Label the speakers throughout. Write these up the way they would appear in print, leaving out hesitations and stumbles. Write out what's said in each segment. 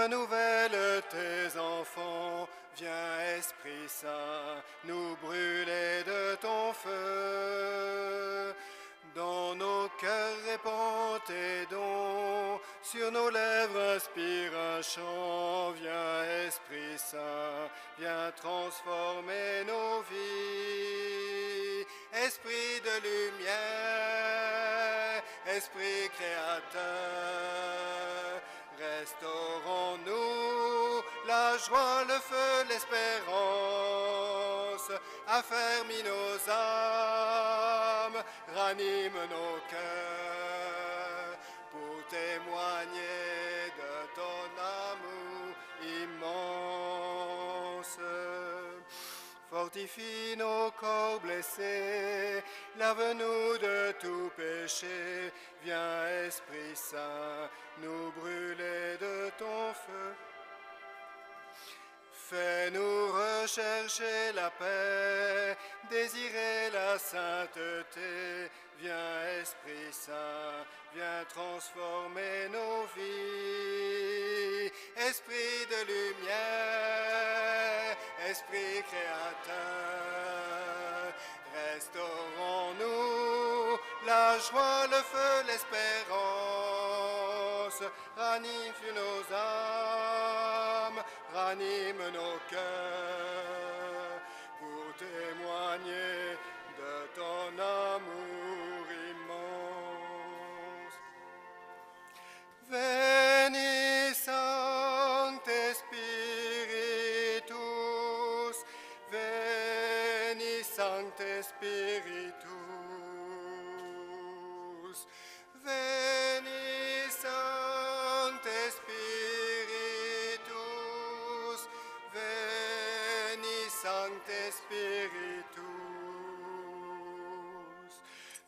Speaker 1: Renouvelle tes enfants, viens Esprit Saint, nous brûler de ton feu. Dans nos cœurs répands tes dons, sur nos lèvres inspire un chant. Viens Esprit Saint, viens transformer nos vies. Esprit de lumière, Esprit créateur, restaurons-nous la joie, le feu, l'espérance. Affermis nos âmes, ranime nos cœurs pour témoigner de ton amour immense. Fortifie nos corps blessés, lave-nous de tout péché. Viens Esprit Saint, nous brûler de ton feu. Fais-nous rechercher la paix, désirer la sainteté. Viens Esprit Saint, viens transformer nos vies. Esprit de lumière, Esprit créateur, restaurons-nous la joie, le feu, l'espérance. Ranifie nos âmes, ranime nos cœurs pour témoigner de ton amour immense. Veni Sancte Spiritus, Veni Sancte Spiritus, Veni Sancte Spiritus, Veni Sancte Spiritus.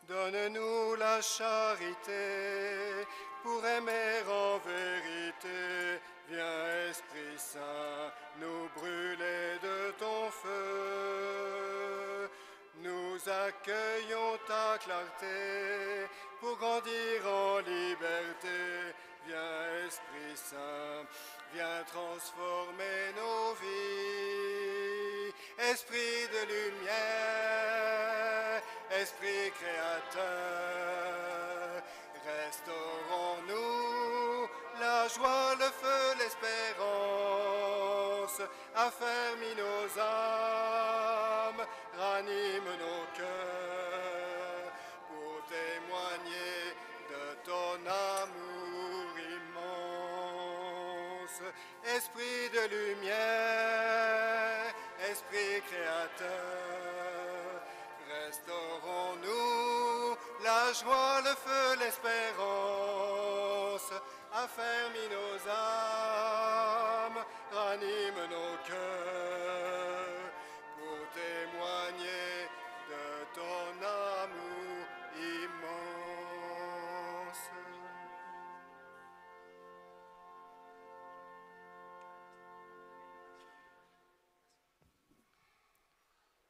Speaker 1: Donne-nous la charité pour aimer en vérité. Viens Esprit Saint, nous brûler de ton feu. Nous accueillons ta clarté pour grandir en liberté. Viens Esprit Saint, viens transformer nos vies. Esprit de lumière, Esprit créateur, restaurons-nous la joie, le feu, l'espérance. Affermis nos âmes, ranime nos cœurs pour témoigner de ton amour immense. Esprit de lumière, Esprit créateur, restaurons-nous la joie, le feu, l'espérance. Affermis nos âmes, ranime nos cœurs pour témoigner de ton amour immense.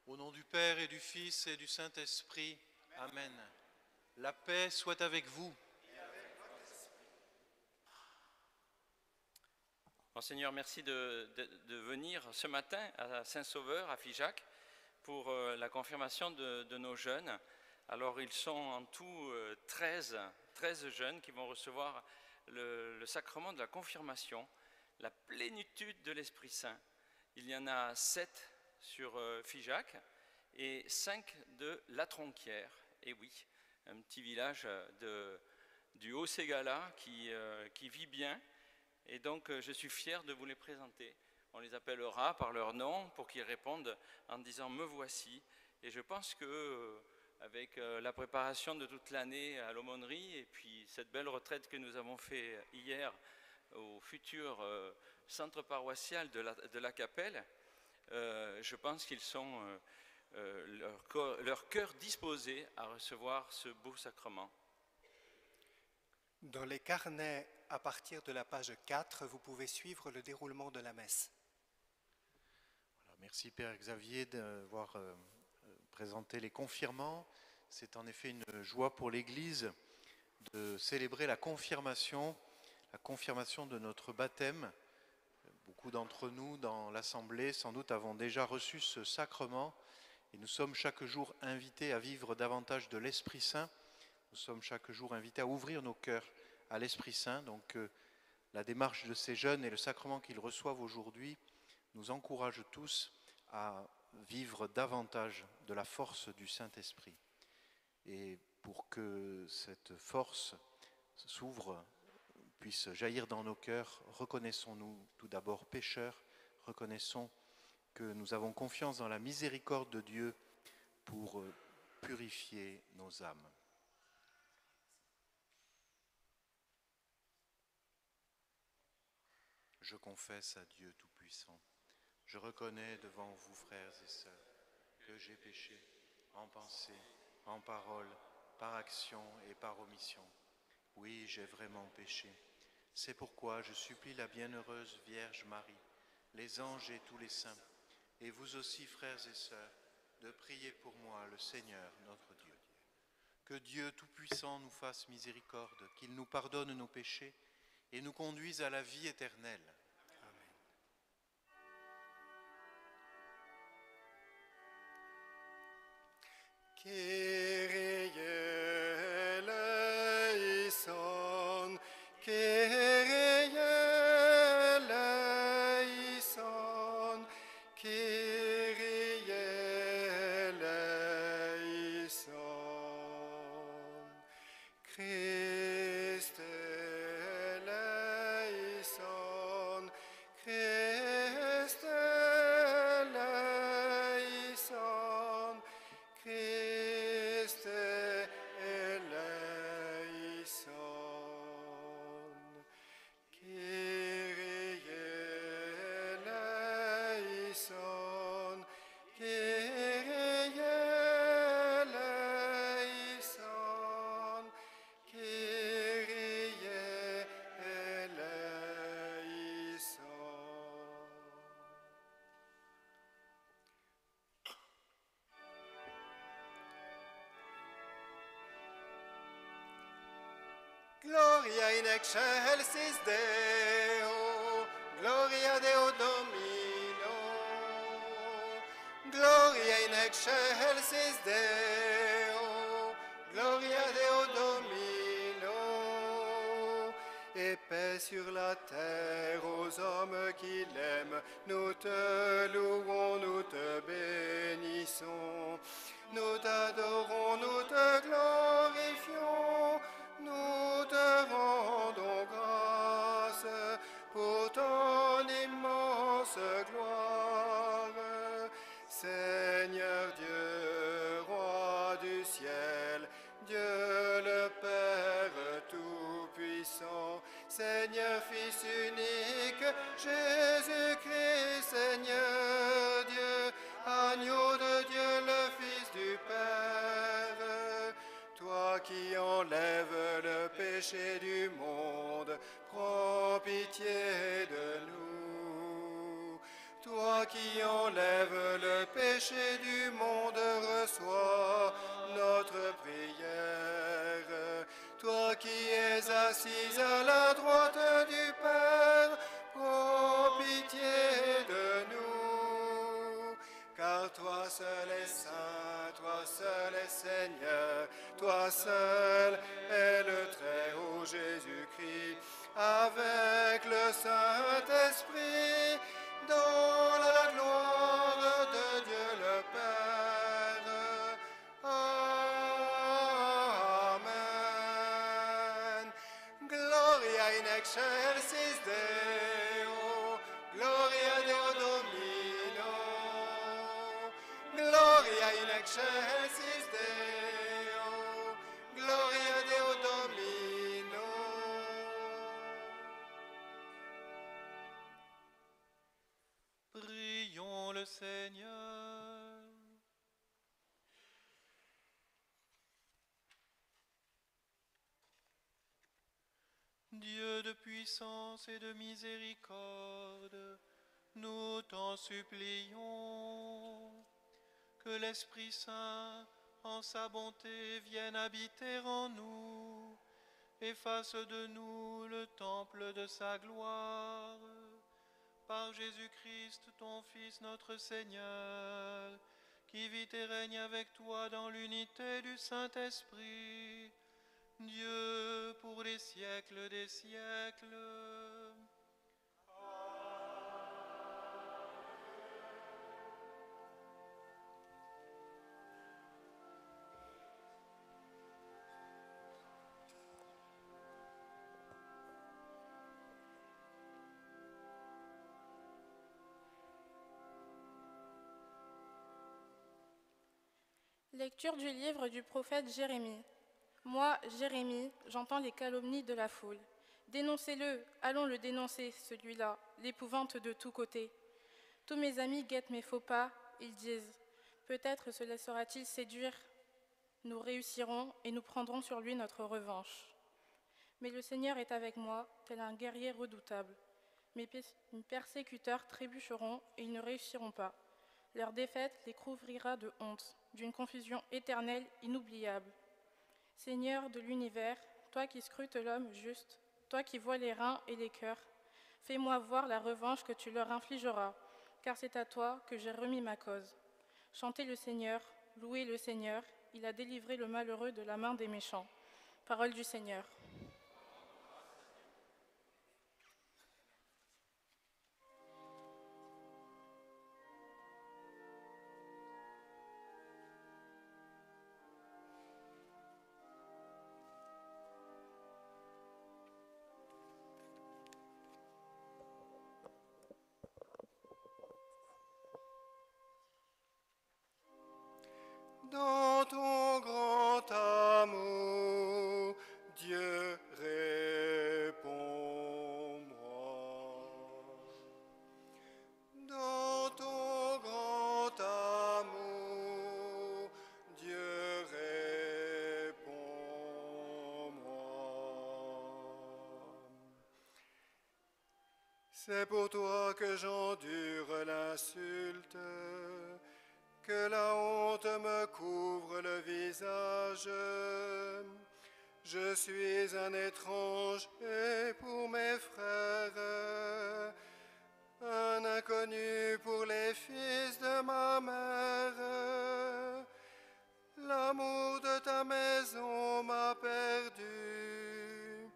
Speaker 2: Au nom du Père et du Fils et du Saint-Esprit, Amen. La paix soit avec vous.
Speaker 3: Monseigneur, merci de venir ce matin à Saint-Sauveur, à Figeac, pour la confirmation de nos jeunes. Alors, ils sont en tout 13 jeunes qui vont recevoir le sacrement de la confirmation, la plénitude de l'Esprit Saint. Il y en a 7 sur Figeac et 5 de La Tronquière. Et oui, un petit village du Haut-Ségala qui vit bien. Et donc, je suis fier de vous les présenter. On les appellera par leur nom pour qu'ils répondent en disant « me voici ». Et je pense que avec la préparation de toute l'année à l'aumônerie et puis cette belle retraite que nous avons fait hier au futur centre paroissial de la Capelle, je pense qu'ils sont leur cœur disposé à recevoir ce beau sacrement.
Speaker 1: Dans les carnets, à partir de la page 4, vous pouvez suivre le déroulement de la messe.
Speaker 2: Voilà, merci Père Xavier d'avoir présenté les confirmants. C'est en effet une joie pour l'Église de célébrer la confirmation de notre baptême Beaucoup d'entre nous dans l'Assemblée, sans doute, avons déjà reçu ce sacrement et nous sommes chaque jour invités à vivre davantage de l'Esprit Saint. Nous sommes chaque jour invités à ouvrir nos cœurs à l'Esprit Saint. Donc la démarche de ces jeunes et le sacrement qu'ils reçoivent aujourd'hui nous encouragent tous à vivre davantage de la force du Saint-Esprit. Et pour que cette force s'ouvre, puisse jaillir dans nos cœurs, reconnaissons-nous tout d'abord pécheurs, reconnaissons que nous avons confiance dans la miséricorde de Dieu pour purifier nos âmes. Je confesse à Dieu Tout-Puissant. Je reconnais devant vous, frères et sœurs, que j'ai péché en pensée, en parole, par action et par omission. Oui, j'ai vraiment péché. C'est pourquoi je supplie la bienheureuse Vierge Marie, les anges et tous les saints, et vous aussi, frères et sœurs, de prier pour moi, le Seigneur, notre Dieu. Que Dieu Tout-Puissant nous fasse miséricorde, qu'il nous pardonne nos péchés et nous conduise à la vie éternelle.
Speaker 1: Kyrie eleison, Kyrie eleison, Kyrie eleison. Christe eleison, Christe eleison, Christe eleison. Kyrie eleison, Kyrie eleison, Kyrie eleison. Gloria in excelsis Deo, Gloria Deo Domino. Gloria in excelsis Deo, Gloria Deo Domino. Et paix sur la terre aux hommes qui l'aiment. Nous te louons, nous te bénissons. Nous t'adorons, nous te glorifions. Nous te rendons grâce pour ton immense gloire. Seigneur Dieu, roi du ciel, Dieu le Père Tout-Puissant, Seigneur Fils unique, Jésus-Christ, Seigneur Dieu, agneau de Dieu, le Fils du Père. Toi qui enlèves le péché du monde, prends pitié de nous. Toi qui enlèves le péché du monde, reçois notre prière. Toi qui es assise à la droite du Père, prends pitié de nous. Car toi seul es saint, toi seul es Seigneur, toi seul est le Très-Haut Jésus-Christ, avec le Saint-Esprit, dans la gloire de Dieu le Père. Amen. Gloria in excelsis Deo, Gloria Deo Domino. Gloria in excelsis Deo, Gloria Deo Domino.
Speaker 2: Prions le Seigneur. Dieu de puissance et de miséricorde, nous t'en supplions. Que l'Esprit Saint, en sa bonté, vienne habiter en nous et fasse de nous le temple de sa gloire. par Jésus-Christ, ton Fils, notre Seigneur, qui vit et règne avec toi dans l'unité du Saint-Esprit, Dieu pour les siècles des siècles.
Speaker 4: Lecture du livre du prophète Jérémie. Moi, Jérémie, j'entends les calomnies de la foule. Dénoncez-le, allons le dénoncer, celui-là, l'épouvante de tous côtés. Tous mes amis guettent mes faux pas, ils disent, peut-être se laissera-t-il séduire. Nous réussirons et nous prendrons sur lui notre revanche. Mais le Seigneur est avec moi, tel un guerrier redoutable. Mes persécuteurs trébucheront et ils ne réussiront pas. Leur défaite les couvrira de honte, d'une confusion éternelle inoubliable. Seigneur de l'univers, toi qui scrutes l'homme juste, toi qui vois les reins et les cœurs, fais-moi voir la revanche que tu leur infligeras, car c'est à toi que j'ai remis ma cause. Chantez le Seigneur, louez le Seigneur, il a délivré le malheureux de la main des méchants. Parole du Seigneur.
Speaker 1: Dans ton grand amour, Dieu réponds-moi. Dans ton grand amour, Dieu réponds-moi. C'est pour toi que j'endure l'insulte, que la honte me couvre le visage. Je suis un étrange et pour mes frères, un inconnu pour les fils de ma mère. L'amour de ta maison m'a perdu.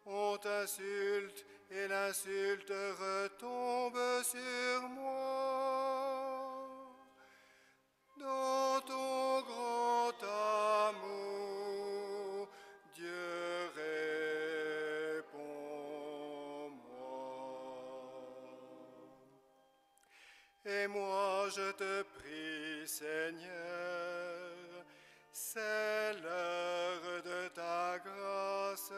Speaker 1: On t'insulte et l'insulte retombe sur moi. Dans ton grand amour, Dieu réponds-moi. Et moi je te prie, Seigneur, c'est l'heure de ta grâce.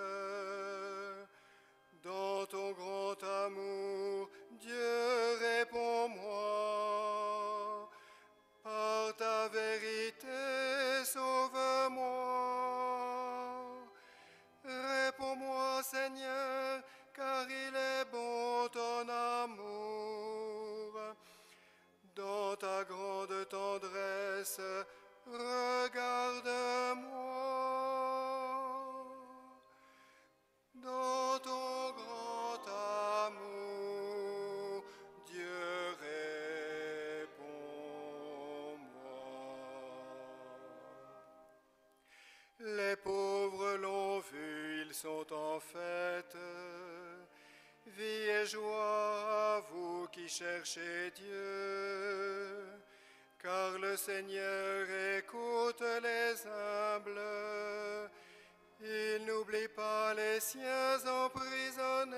Speaker 1: Dans ton grand amour, Dieu réponds-moi. Par ta vérité, sauve-moi. Réponds-moi, Seigneur, car il est bon ton amour. Dans ta grande tendresse, regarde-moi. Dans ton grand amour, Dieu réponds-moi. Les pauvres l'ont vu, ils sont en fête. Vie et joie à vous qui cherchez Dieu, car le Seigneur écoute les humbles. Il n'oublie pas les siens emprisonnés.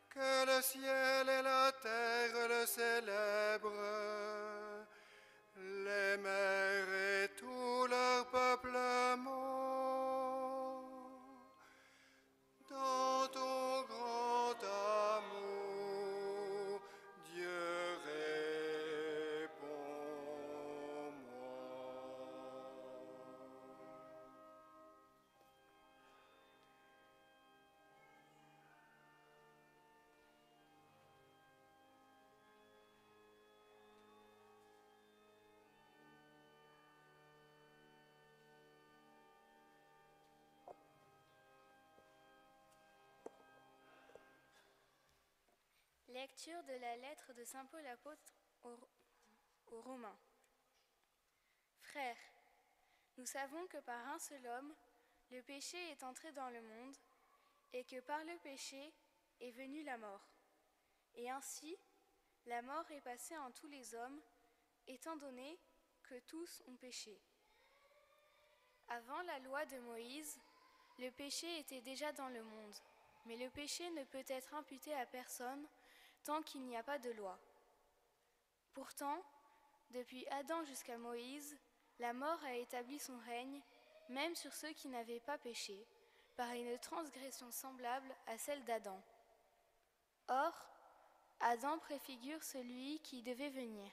Speaker 1: Que le ciel et la terre le célèbrent, les mers et tout leur peuplement. Dans ton grand amour, Dieu réponds-moi.
Speaker 5: Lecture de la lettre de saint Paul apôtre aux Romains. Frères, nous savons que par un seul homme, le péché est entré dans le monde, et que par le péché est venue la mort. Et ainsi, la mort est passée en tous les hommes, étant donné que tous ont péché. Avant la loi de Moïse, le péché était déjà dans le monde, mais le péché ne peut être imputé à personne tant qu'il n'y a pas de loi. Pourtant, depuis Adam jusqu'à Moïse, la mort a établi son règne, même sur ceux qui n'avaient pas péché, par une transgression semblable à celle d'Adam. Or, Adam préfigure celui qui devait venir.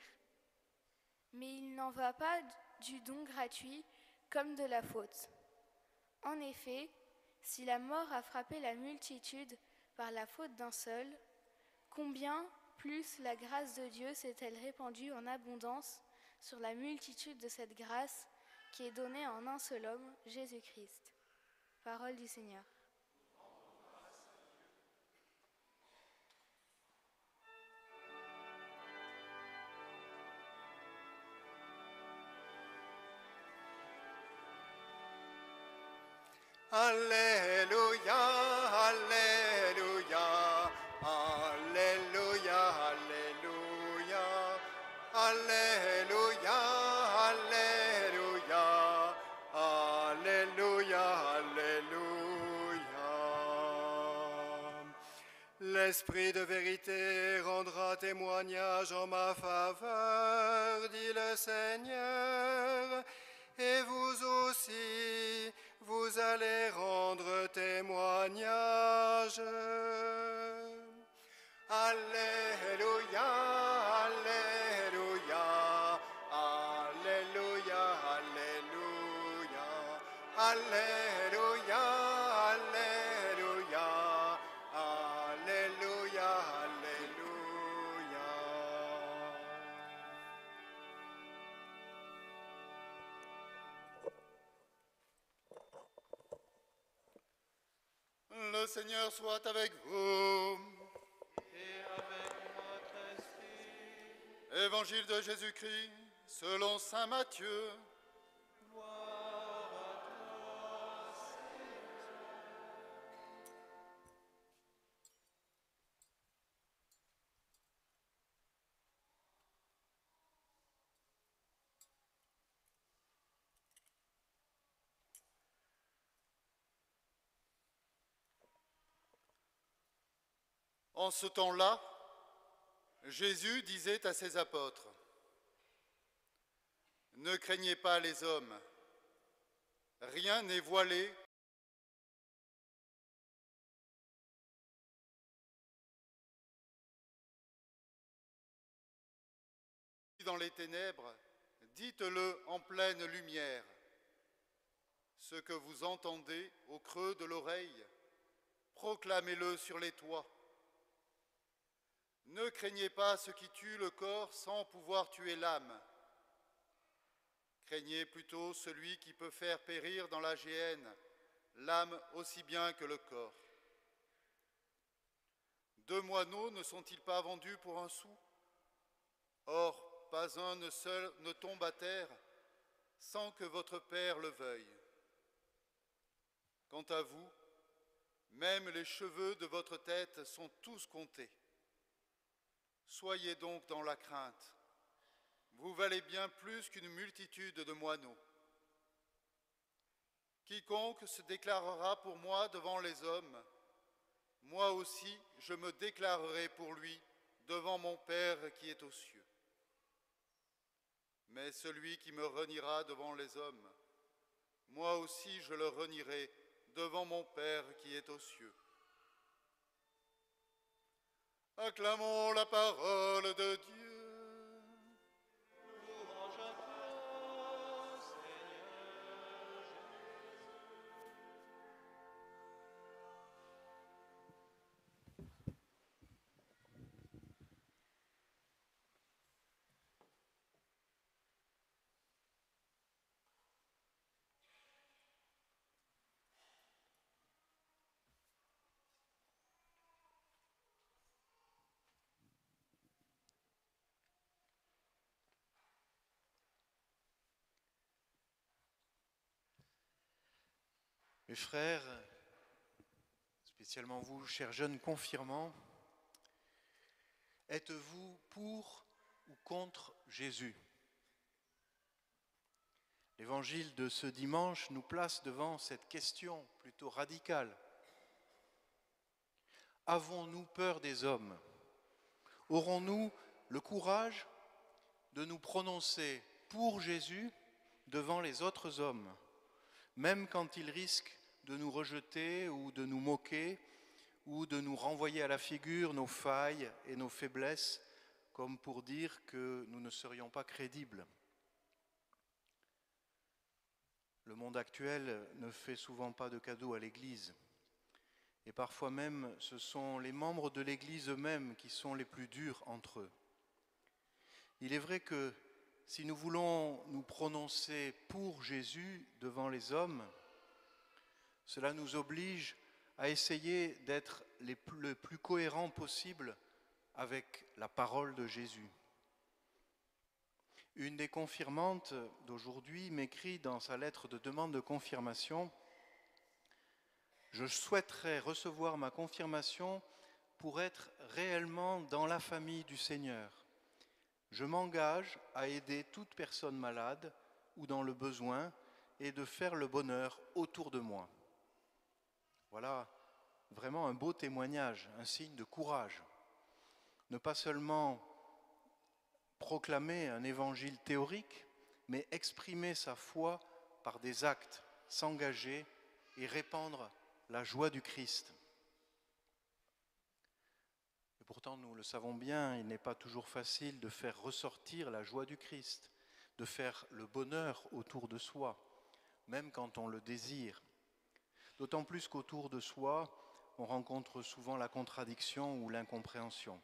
Speaker 5: Mais il n'en va pas du don gratuit comme de la faute. En effet, si la mort a frappé la multitude par la faute d'un seul, combien plus la grâce de Dieu s'est-elle répandue en abondance sur la multitude de cette grâce qui est donnée en un seul homme, Jésus-Christ. Parole du Seigneur.
Speaker 1: Alléluia, Alléluia, Alléluia, Alléluia, Alléluia, Alléluia, Alléluia, Alléluia. L'Esprit de vérité rendra témoignage en ma faveur, dit le Seigneur, et vous aussi, vous allez rendre témoignage. Alléluia, Alléluia, Alléluia, Alléluia, Alléluia, Alléluia, Alléluia, Alléluia. Le Seigneur soit avec vous.
Speaker 2: Et avec votre esprit.
Speaker 1: Évangile de Jésus-Christ, selon saint Matthieu.
Speaker 2: Gloire à toi, Seigneur.
Speaker 1: En ce temps-là, Jésus disait à ses apôtres, « Ne craignez pas les hommes, rien n'est voilé dans les ténèbres, dites-le en pleine lumière. Ce que vous entendez au creux de l'oreille, proclamez-le sur les toits. Ne craignez pas ce qui tue le corps sans pouvoir tuer l'âme. Craignez plutôt celui qui peut faire périr dans la géhenne l'âme aussi bien que le corps. 2 moineaux ne sont-ils pas vendus pour un sou? Or, pas un seul ne tombe à terre sans que votre Père le veuille. Quant à vous, même les cheveux de votre tête sont tous comptés. Soyez donc dans la crainte. Vous valez bien plus qu'une multitude de moineaux. Quiconque se déclarera pour moi devant les hommes, moi aussi je me déclarerai pour lui devant mon Père qui est aux cieux. Mais celui qui me reniera devant les hommes, moi aussi je le renierai devant mon Père qui est aux cieux. Acclamons la parole de Dieu.
Speaker 2: Louange à toi, Seigneur Mes frères, spécialement vous, chers jeunes confirmants, êtes-vous pour ou contre Jésus ? L'évangile de ce dimanche nous place devant cette question plutôt radicale. Avons-nous peur des hommes ? Aurons-nous le courage de nous prononcer pour Jésus devant les autres hommes, même quand ils risquent de nous rejeter ou de nous moquer ou de nous renvoyer à la figure nos failles et nos faiblesses, comme pour dire que nous ne serions pas crédibles. Le monde actuel ne fait souvent pas de cadeaux à l'Église. Et parfois même, ce sont les membres de l'Église eux-mêmes qui sont les plus durs entre eux. Il est vrai que si nous voulons nous prononcer pour Jésus devant les hommes, cela nous oblige à essayer d'être le plus cohérent possible avec la parole de Jésus. Une des confirmantes d'aujourd'hui m'écrit dans sa lettre de demande de confirmation « Je souhaiterais recevoir ma confirmation pour être réellement dans la famille du Seigneur. Je m'engage à aider toute personne malade ou dans le besoin et de faire le bonheur autour de moi. » Voilà vraiment un beau témoignage, un signe de courage. Ne pas seulement proclamer un évangile théorique, mais exprimer sa foi par des actes, s'engager et répandre la joie du Christ. Et pourtant, nous le savons bien, il n'est pas toujours facile de faire ressortir la joie du Christ, de faire le bonheur autour de soi, même quand on le désire. D'autant plus qu'autour de soi, on rencontre souvent la contradiction ou l'incompréhension.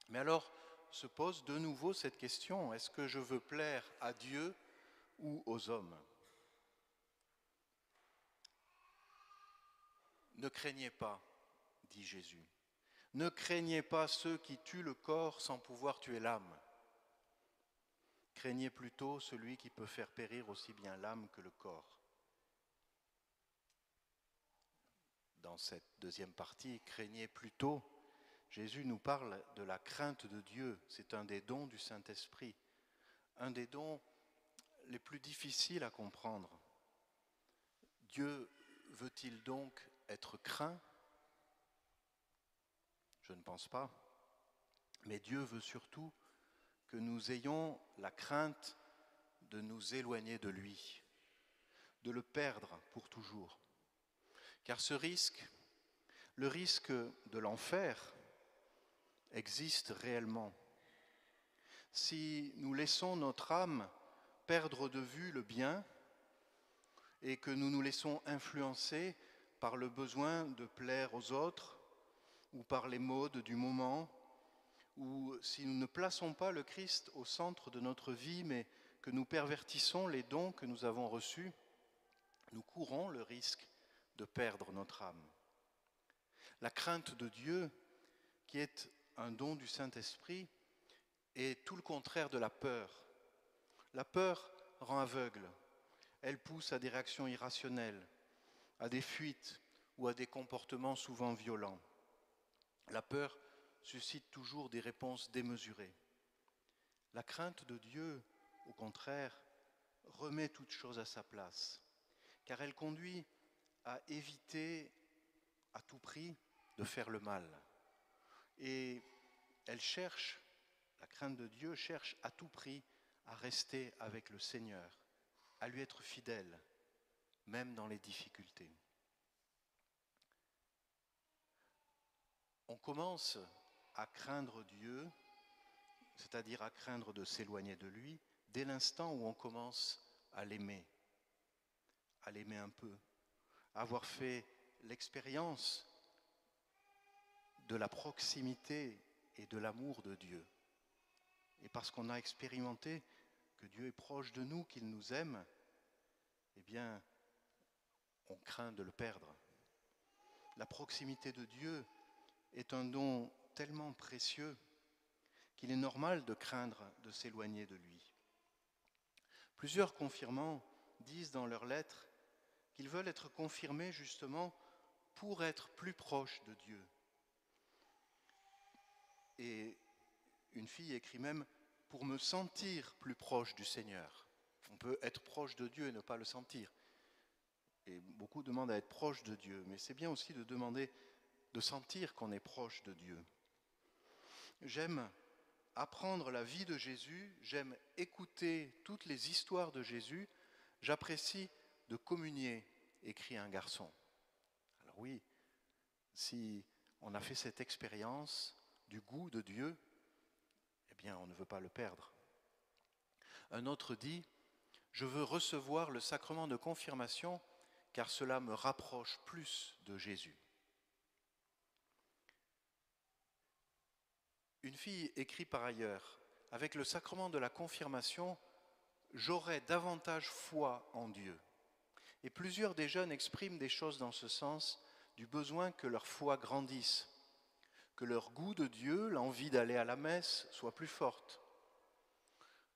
Speaker 2: Mais alors, se pose de nouveau cette question, est-ce que je veux plaire à Dieu ou aux hommes ? Ne craignez pas, dit Jésus. Ne craignez pas ceux qui tuent le corps sans pouvoir tuer l'âme. Craignez plutôt celui qui peut faire périr aussi bien l'âme que le corps. Dans cette deuxième partie, craignez plutôt, Jésus nous parle de la crainte de Dieu. C'est un des dons du Saint-Esprit, un des dons les plus difficiles à comprendre. Dieu veut-il donc être craint ? Je ne pense pas. Mais Dieu veut surtout que nous ayons la crainte de nous éloigner de lui, de le perdre pour toujours. Car ce risque, le risque de l'enfer, existe réellement. Si nous laissons notre âme perdre de vue le bien et que nous nous laissons influencer par le besoin de plaire aux autres ou par les modes du moment, ou si nous ne plaçons pas le Christ au centre de notre vie mais que nous pervertissons les dons que nous avons reçus, nous courons le risque de perdre notre âme. La crainte de Dieu, qui est un don du Saint-Esprit, est tout le contraire de la peur. La peur rend aveugle. Elle pousse à des réactions irrationnelles, à des fuites ou à des comportements souvent violents. La peur suscite toujours des réponses démesurées. La crainte de Dieu, au contraire, remet toute chose à sa place, car elle conduit à éviter à tout prix de faire le mal. Et elle cherche, la crainte de Dieu cherche à tout prix à rester avec le Seigneur, à lui être fidèle, même dans les difficultés. On commence à craindre Dieu, c'est-à-dire à craindre de s'éloigner de lui, dès l'instant où on commence à l'aimer un peu, à avoir fait l'expérience de la proximité et de l'amour de Dieu. Et parce qu'on a expérimenté que Dieu est proche de nous, qu'il nous aime, eh bien, on craint de le perdre. La proximité de Dieu est un don tellement précieux qu'il est normal de craindre de s'éloigner de lui. Plusieurs confirmants disent dans leurs lettres qu'ils veulent être confirmés justement pour être plus proches de Dieu. Et une fille écrit même « pour me sentir plus proche du Seigneur ». On peut être proche de Dieu et ne pas le sentir. Et beaucoup demandent à être proche de Dieu, mais c'est bien aussi de demander, de sentir qu'on est proche de Dieu. J'aime apprendre la vie de Jésus, j'aime écouter toutes les histoires de Jésus, j'apprécie de communier, écrit un garçon. Alors oui, si on a fait cette expérience du goût de Dieu, eh bien on ne veut pas le perdre. Un autre dit, je veux recevoir le sacrement de confirmation car cela me rapproche plus de Jésus. Une fille écrit par ailleurs, avec le sacrement de la confirmation, j'aurai davantage foi en Dieu. Et plusieurs des jeunes expriment des choses dans ce sens, du besoin que leur foi grandisse, que leur goût de Dieu, l'envie d'aller à la messe, soit plus forte.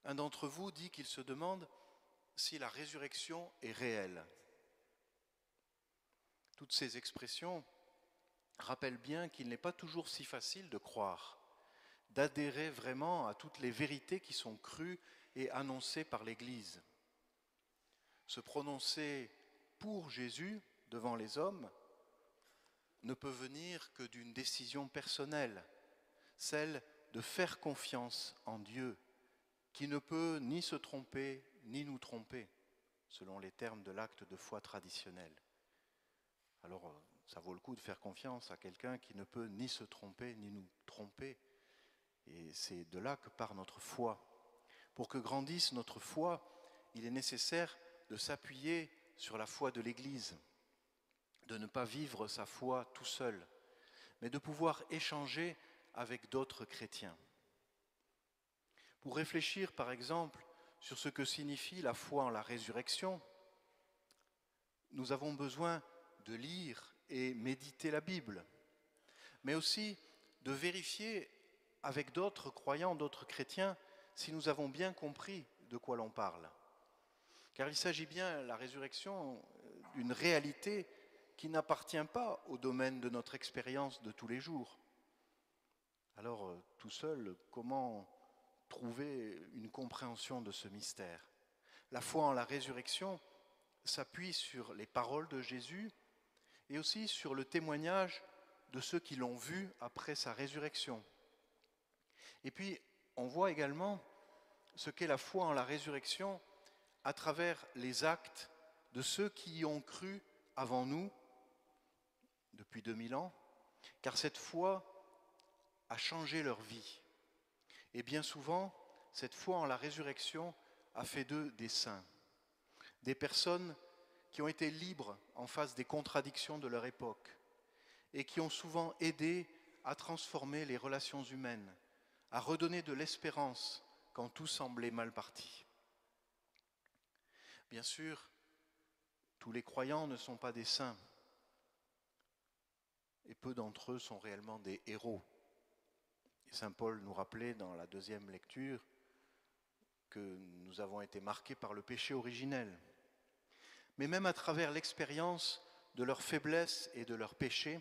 Speaker 2: Un d'entre vous dit qu'il se demande si la résurrection est réelle. Toutes ces expressions rappellent bien qu'il n'est pas toujours si facile de croire, d'adhérer vraiment à toutes les vérités qui sont crues et annoncées par l'Église. Se prononcer pour Jésus devant les hommes ne peut venir que d'une décision personnelle, celle de faire confiance en Dieu, qui ne peut ni se tromper ni nous tromper, selon les termes de l'acte de foi traditionnel. Alors, ça vaut le coup de faire confiance à quelqu'un qui ne peut ni se tromper ni nous tromper. Et c'est de là que part notre foi. Pour que grandisse notre foi, il est nécessaire de s'appuyer sur la foi de l'Église, de ne pas vivre sa foi tout seul, mais de pouvoir échanger avec d'autres chrétiens. Pour réfléchir, par exemple, sur ce que signifie la foi en la résurrection, nous avons besoin de lire et méditer la Bible, mais aussi de vérifier avec d'autres croyants, d'autres chrétiens, si nous avons bien compris de quoi l'on parle. Car il s'agit bien, la résurrection, d'une réalité qui n'appartient pas au domaine de notre expérience de tous les jours. Alors, tout seul, comment trouver une compréhension de ce mystère? La foi en la résurrection s'appuie sur les paroles de Jésus et aussi sur le témoignage de ceux qui l'ont vu après sa résurrection. Et puis, on voit également ce qu'est la foi en la résurrection à travers les actes de ceux qui y ont cru avant nous, depuis 2000 ans, car cette foi a changé leur vie. Et bien souvent, cette foi en la résurrection a fait d'eux des saints, des personnes qui ont été libres en face des contradictions de leur époque et qui ont souvent aidé à transformer les relations humaines, à redonner de l'espérance quand tout semblait mal parti. Bien sûr, tous les croyants ne sont pas des saints et peu d'entre eux sont réellement des héros. Et saint Paul nous rappelait dans la deuxième lecture que nous avons été marqués par le péché originel. Mais même à travers l'expérience de leur faiblesse et de leur péché,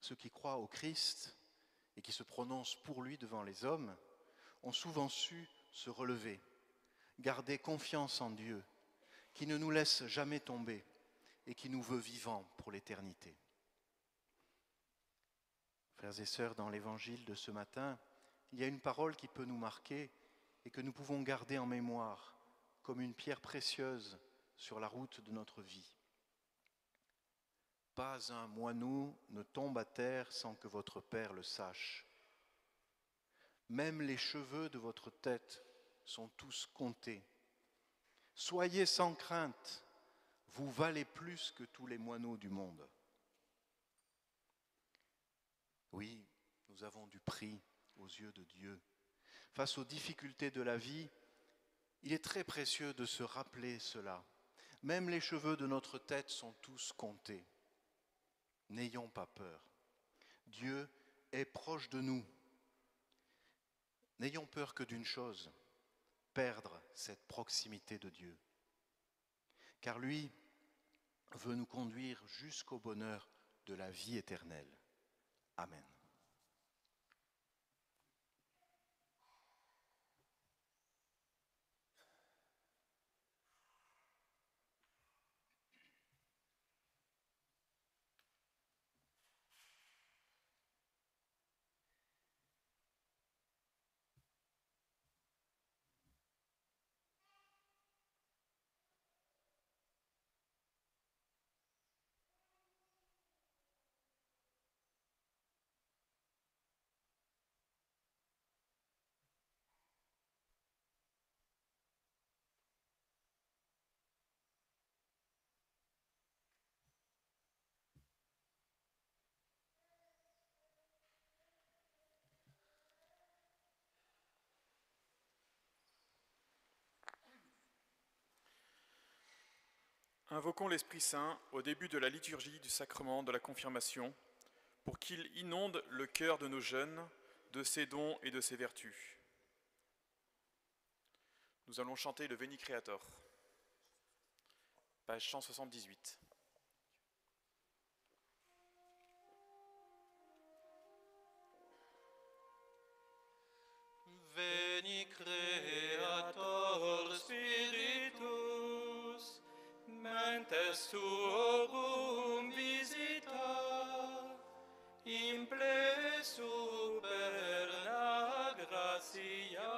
Speaker 2: ceux qui croient au Christ et qui se prononcent pour lui devant les hommes ont souvent su se relever, garder confiance en Dieu, qui ne nous laisse jamais tomber et qui nous veut vivants pour l'éternité. Frères et sœurs, dans l'évangile de ce matin, il y a une parole qui peut nous marquer et que nous pouvons garder en mémoire comme une pierre précieuse sur la route de notre vie. Pas un moineau ne tombe à terre sans que votre Père le sache. Même les cheveux de votre tête sont tous comptés. Soyez sans crainte, vous valez plus que tous les moineaux du monde. Oui, nous avons du prix aux yeux de Dieu. Face aux difficultés de la vie, il est très précieux de se rappeler cela. Même les cheveux de notre tête sont tous comptés. N'ayons pas peur. Dieu est proche de nous. N'ayons peur que d'une chose, perdre cette proximité de Dieu. car lui veut nous conduire jusqu'au bonheur de la vie éternelle. Amen.
Speaker 6: Invoquons l'Esprit Saint au début de la liturgie du sacrement de la confirmation pour qu'il inonde le cœur de nos jeunes de ses dons et de ses vertus. Nous allons chanter le Veni Creator, page 178.
Speaker 7: Veni Creator Spiritus, mentes tuorum visita, imple superna gratia,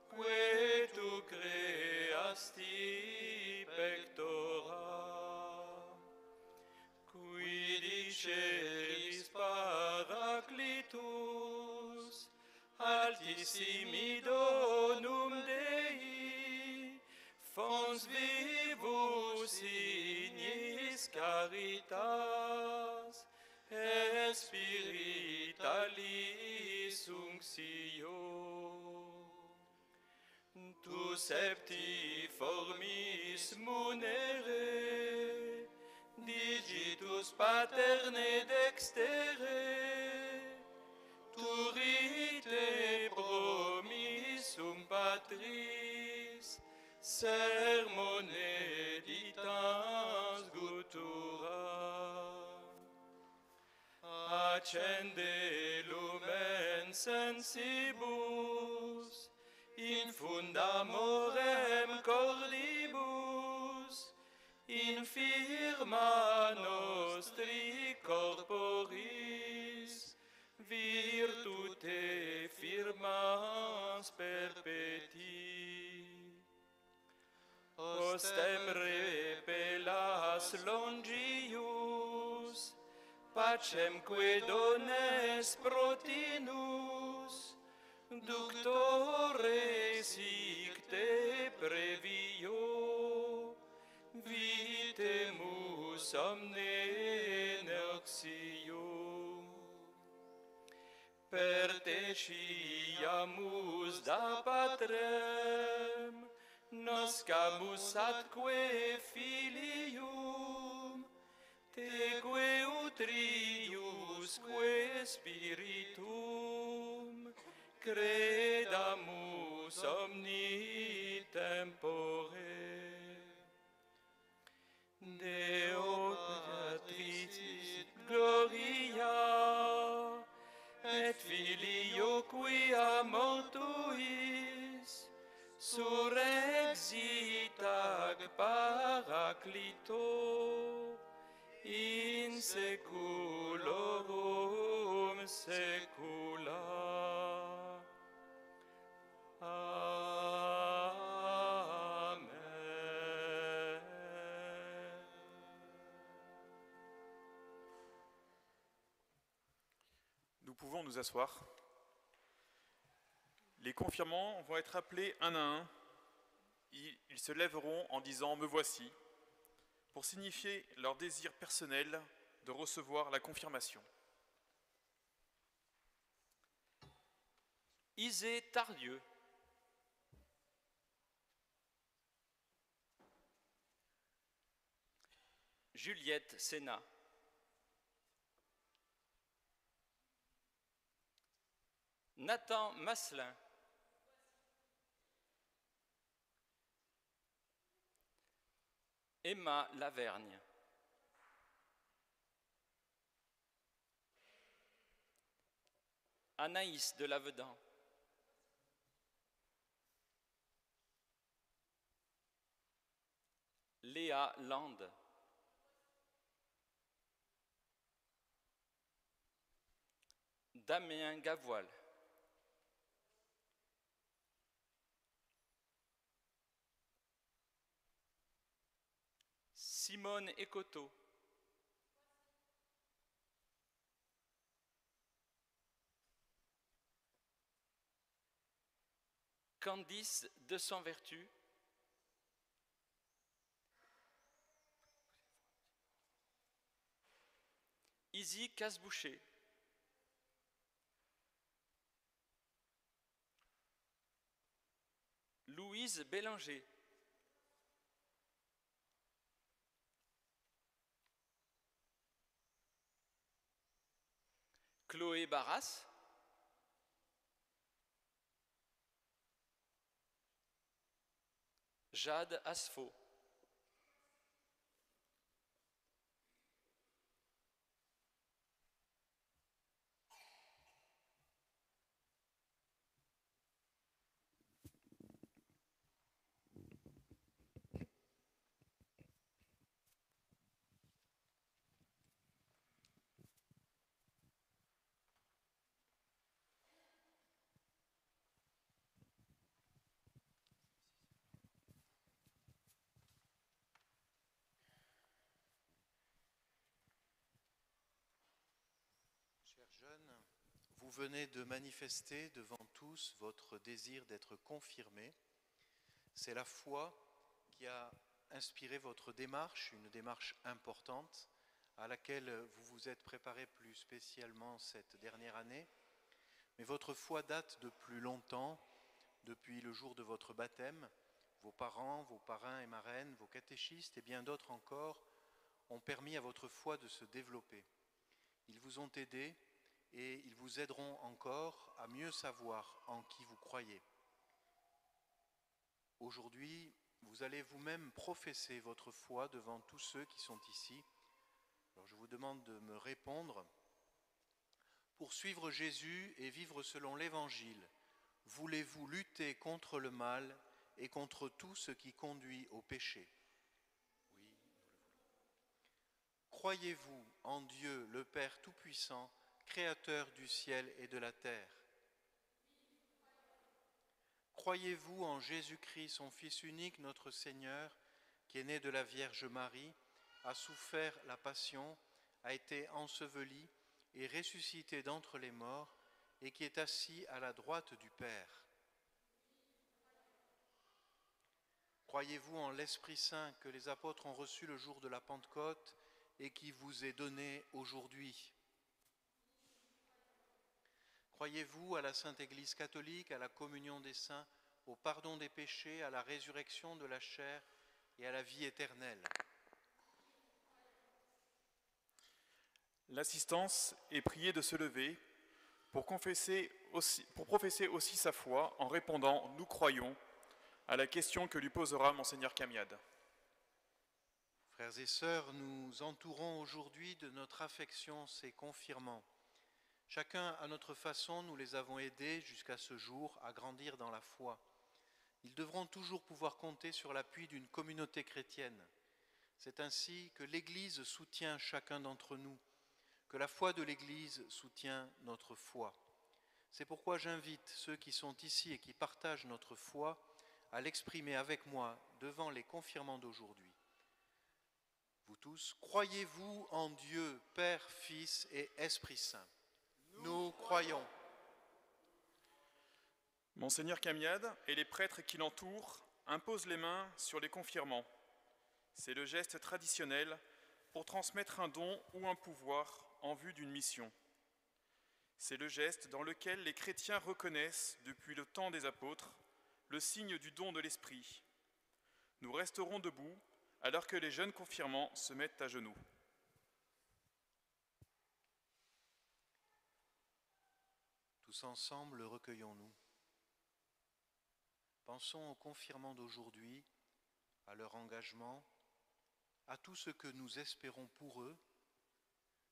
Speaker 7: que tu creasti pectora, qui diceris Paraclitus, altissimi donum Dei, fons vivus ignis caritas, et spiritualis unctio. Tu septiformis munere, digitus paterne dextere, turite promissum Patris, sermone ditans guttura. Accende lumen sensibus, in fundamorem cordibus, in firma nostri corporis, virtute firmans perpeti. Ostem repellas longius, pacemque dones protinus, ductore sic te previo, vitemus omne noxium. Per te sciamus da patrem, noscamus atque filium, teque utriusque spiritum, credamus omni tempore. Deo Patris gloria, et Filio quia mortuis, surrexit ac Paraclito, in saeculorum saecula. Amen.
Speaker 6: Nous pouvons nous asseoir. Les confirmants vont être appelés un à un. Ils se lèveront en disant « Me voici » pour signifier leur désir personnel de recevoir la confirmation.
Speaker 3: Isée Tardieu. Juliette Sénat. Nathan Masselin. Emma Lavergne. Anaïs de Lavedan. Léa Land. Damien Gavoil. Simone Ecoto. Candice de Sans-Vertu. Izzy Casboucher. Louise Bélanger. Chloé Barras. Jade Asfo.
Speaker 2: Chers jeunes, vous venez de manifester devant tous votre désir d'être confirmés. C'est la foi qui a inspiré votre démarche, une démarche importante à laquelle vous vous êtes préparés plus spécialement cette dernière année. Mais votre foi date de plus longtemps, depuis le jour de votre baptême. Vos parents, vos parrains et marraines, vos catéchistes et bien d'autres encore ont permis à votre foi de se développer. Ils vous ont aidé et ils vous aideront encore à mieux savoir en qui vous croyez. Aujourd'hui, vous allez vous-même professer votre foi devant tous ceux qui sont ici. Alors je vous demande de me répondre. Pour suivre Jésus et vivre selon l'Évangile, voulez-vous lutter contre le mal et contre tout ce qui conduit au péché? Oui, nous le voulons. Croyez-vous en Dieu, le Père Tout-Puissant, Créateur du ciel et de la terre? Croyez-vous en Jésus-Christ, son Fils unique, notre Seigneur, qui est né de la Vierge Marie, a souffert la passion, a été enseveli et ressuscité d'entre les morts, et qui est assis à la droite du Père? Croyez-vous en l'Esprit Saint que les apôtres ont reçu le jour de la Pentecôte et qui vous est donné aujourd'hui? Croyez-vous à la Sainte Église catholique, à la communion des saints, au pardon des péchés, à la résurrection de la chair et à la vie éternelle?
Speaker 6: L'assistance est priée de se lever pour professer aussi sa foi en répondant « Nous croyons » à la question que lui posera Monseigneur Camiade.
Speaker 2: Frères et sœurs, nous entourons aujourd'hui de notre affection ces confirmants. Chacun à notre façon, nous les avons aidés jusqu'à ce jour à grandir dans la foi. Ils devront toujours pouvoir compter sur l'appui d'une communauté chrétienne. C'est ainsi que l'Église soutient chacun d'entre nous, que la foi de l'Église soutient notre foi. C'est pourquoi j'invite ceux qui sont ici et qui partagent notre foi à l'exprimer avec moi devant les confirmants d'aujourd'hui. Vous tous, croyez-vous en Dieu, Père, Fils et Esprit Saint? Nous croyons.
Speaker 6: Monseigneur Camiade et les prêtres qui l'entourent imposent les mains sur les confirmants. C'est le geste traditionnel pour transmettre un don ou un pouvoir en vue d'une mission. C'est le geste dans lequel les chrétiens reconnaissent, depuis le temps des apôtres, le signe du don de l'Esprit. Nous resterons debout alors que les jeunes confirmants se mettent à genoux.
Speaker 2: Tous ensemble, recueillons-nous. Pensons aux confirmants d'aujourd'hui, à leur engagement, à tout ce que nous espérons pour eux,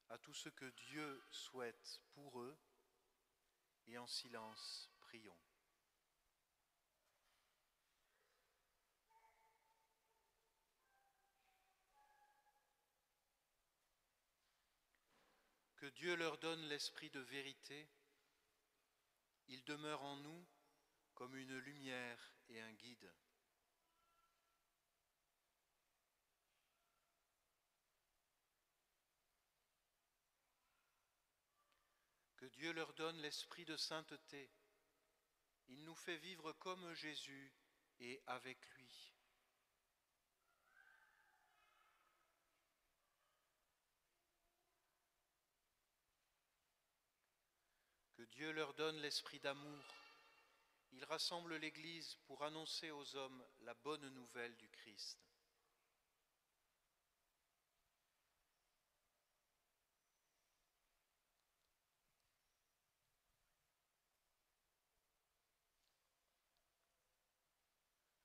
Speaker 2: à tout ce que Dieu souhaite pour eux, et en silence, prions. Que Dieu leur donne l'esprit de vérité, il demeure en nous comme une lumière et un guide. Que Dieu leur donne l'esprit de sainteté, il nous fait vivre comme Jésus et avec lui. Que Dieu leur donne l'esprit d'amour. Il rassemble l'Église pour annoncer aux hommes la bonne nouvelle du Christ.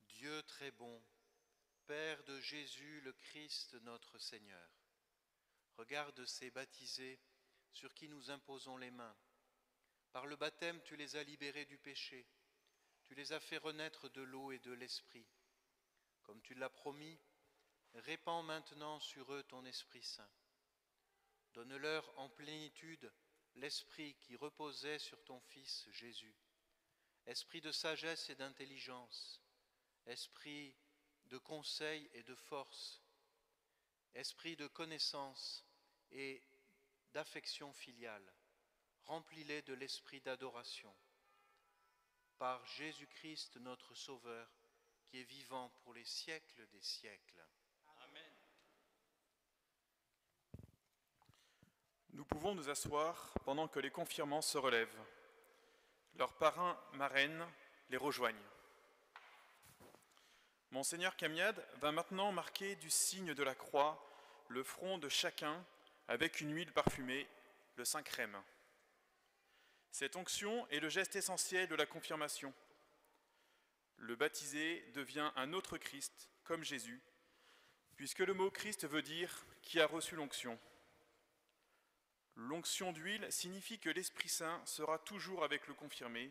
Speaker 2: Dieu très bon, Père de Jésus le Christ notre Seigneur, regarde ces baptisés sur qui nous imposons les mains. Par le baptême, tu les as libérés du péché. Tu les as fait renaître de l'eau et de l'Esprit. Comme tu l'as promis, répands maintenant sur eux ton Esprit Saint. Donne-leur en plénitude l'Esprit qui reposait sur ton Fils Jésus. Esprit de sagesse et d'intelligence, esprit de conseil et de force, esprit de connaissance et d'affection filiale. Remplis-les de l'esprit d'adoration. Par Jésus-Christ notre Sauveur, qui est vivant pour les siècles des siècles.
Speaker 3: Amen.
Speaker 6: Nous pouvons nous asseoir pendant que les confirmants se relèvent. Leurs parrains, marraines les rejoignent. Monseigneur Camiade va maintenant marquer du signe de la croix le front de chacun avec une huile parfumée, le Saint Crème. Cette onction est le geste essentiel de la confirmation. Le baptisé devient un autre Christ, comme Jésus, puisque le mot Christ veut dire « qui a reçu l'onction ». L'onction d'huile signifie que l'Esprit Saint sera toujours avec le confirmé,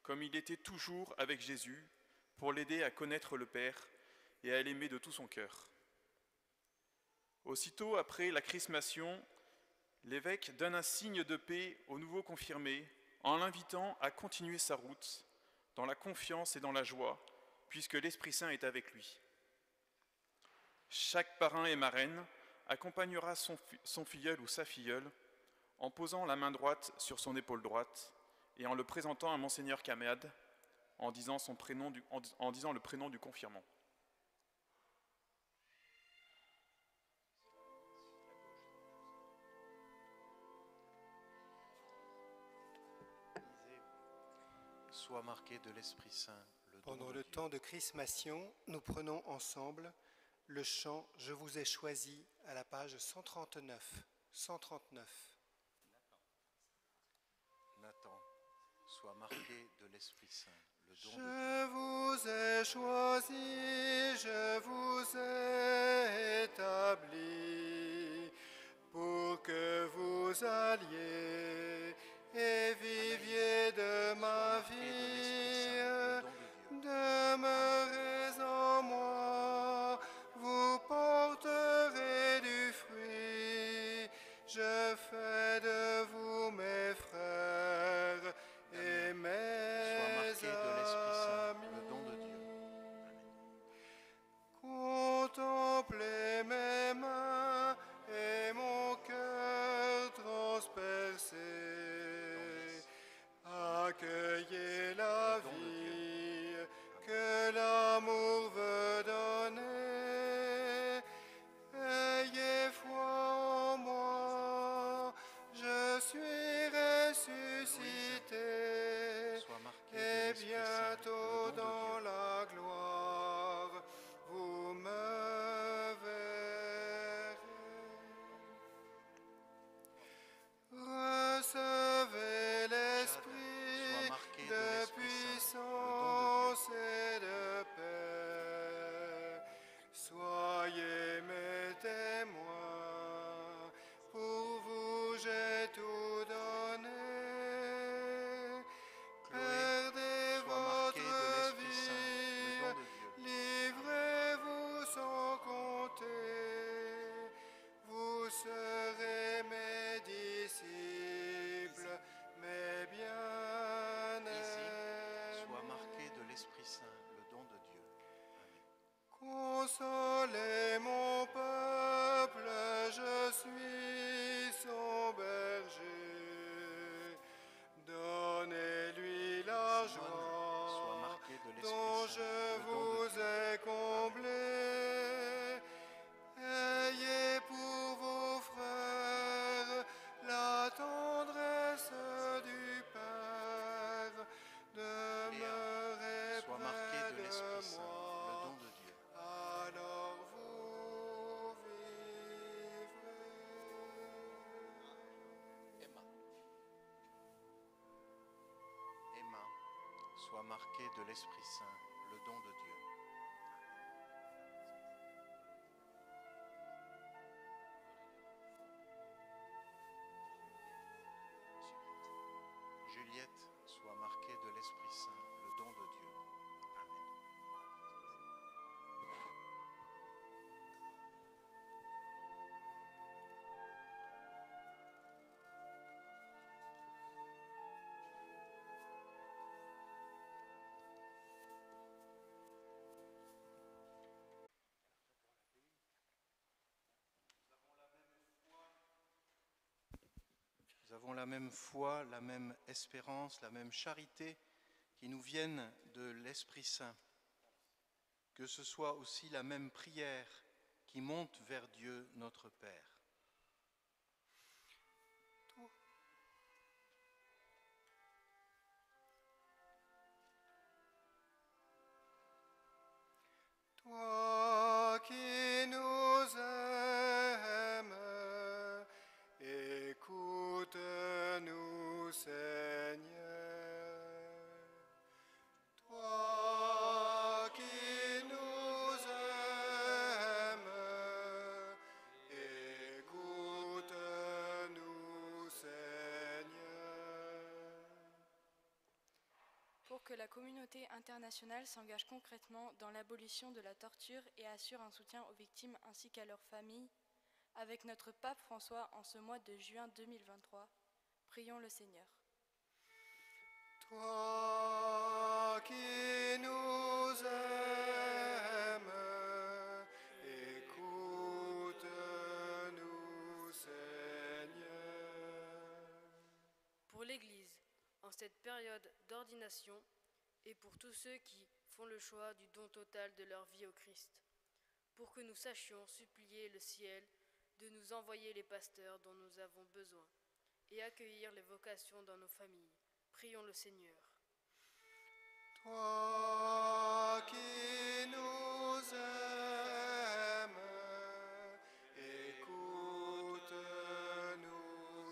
Speaker 6: comme il était toujours avec Jésus, pour l'aider à connaître le Père et à l'aimer de tout son cœur. Aussitôt après la chrismation, l'évêque donne un signe de paix au nouveau confirmé en l'invitant à continuer sa route dans la confiance et dans la joie, puisque l'Esprit Saint est avec lui. Chaque parrain et marraine accompagnera son filleul ou sa filleule en posant la main droite sur son épaule droite et en le présentant à Monseigneur Camiade en disant le prénom du confirmant.
Speaker 2: Sois marqué de l'Esprit Saint.
Speaker 8: Pendant le temps de chrismation, nous prenons ensemble le chant « Je vous ai choisi » à la page 139. 139.
Speaker 2: Nathan, sois marqué de l'Esprit Saint, le don de Dieu.
Speaker 8: Je vous ai choisi, je vous ai établi pour que vous alliez et viviez de ma vie. Demeurez en moi, vous porterez du fruit. Je fais de vous mes frères et mes
Speaker 2: Sois marqué de l'Esprit Saint, le don de Dieu.
Speaker 8: Contemplez mes mains et mon cœur transpercé. Consolez mon peuple, je suis son berger. Donnez-lui la joie dont je vous ai comblé. Ayez pour vos frères la tendresse du Père. Demeurez
Speaker 2: sois marqué
Speaker 8: près
Speaker 2: de l'Esprit Saint,
Speaker 8: moi.
Speaker 2: le don de Dieu.
Speaker 8: Alors vous vivrez.
Speaker 2: Emma, sois marqué de l'Esprit Saint, le don de Dieu. Juliette, sois marquée de l'Esprit Saint, le don de Dieu. Amen. Nous avons la même foi, la même espérance, la même charité qui nous viennent de l'Esprit Saint. Que ce soit aussi la même prière qui monte vers Dieu notre Père.
Speaker 8: Toi qui nous aimes, écoute-nous, Seigneur. Toi qui nous aimes, écoute-nous, Seigneur.
Speaker 9: Pour que la communauté internationale s'engage concrètement dans l'abolition de la torture et assure un soutien aux victimes ainsi qu'à leurs familles, avec notre pape François en ce mois de juin 2023, prions le Seigneur.
Speaker 8: Toi qui nous aimes, écoute-nous, Seigneur.
Speaker 10: Pour l'Église, en cette période d'ordination, et pour tous ceux qui font le choix du don total de leur vie au Christ, pour que nous sachions supplier le ciel de nous envoyer les pasteurs dont nous avons besoin, et accueillir les vocations dans nos familles. Prions le Seigneur.
Speaker 8: Toi qui nous aimes, écoute-nous,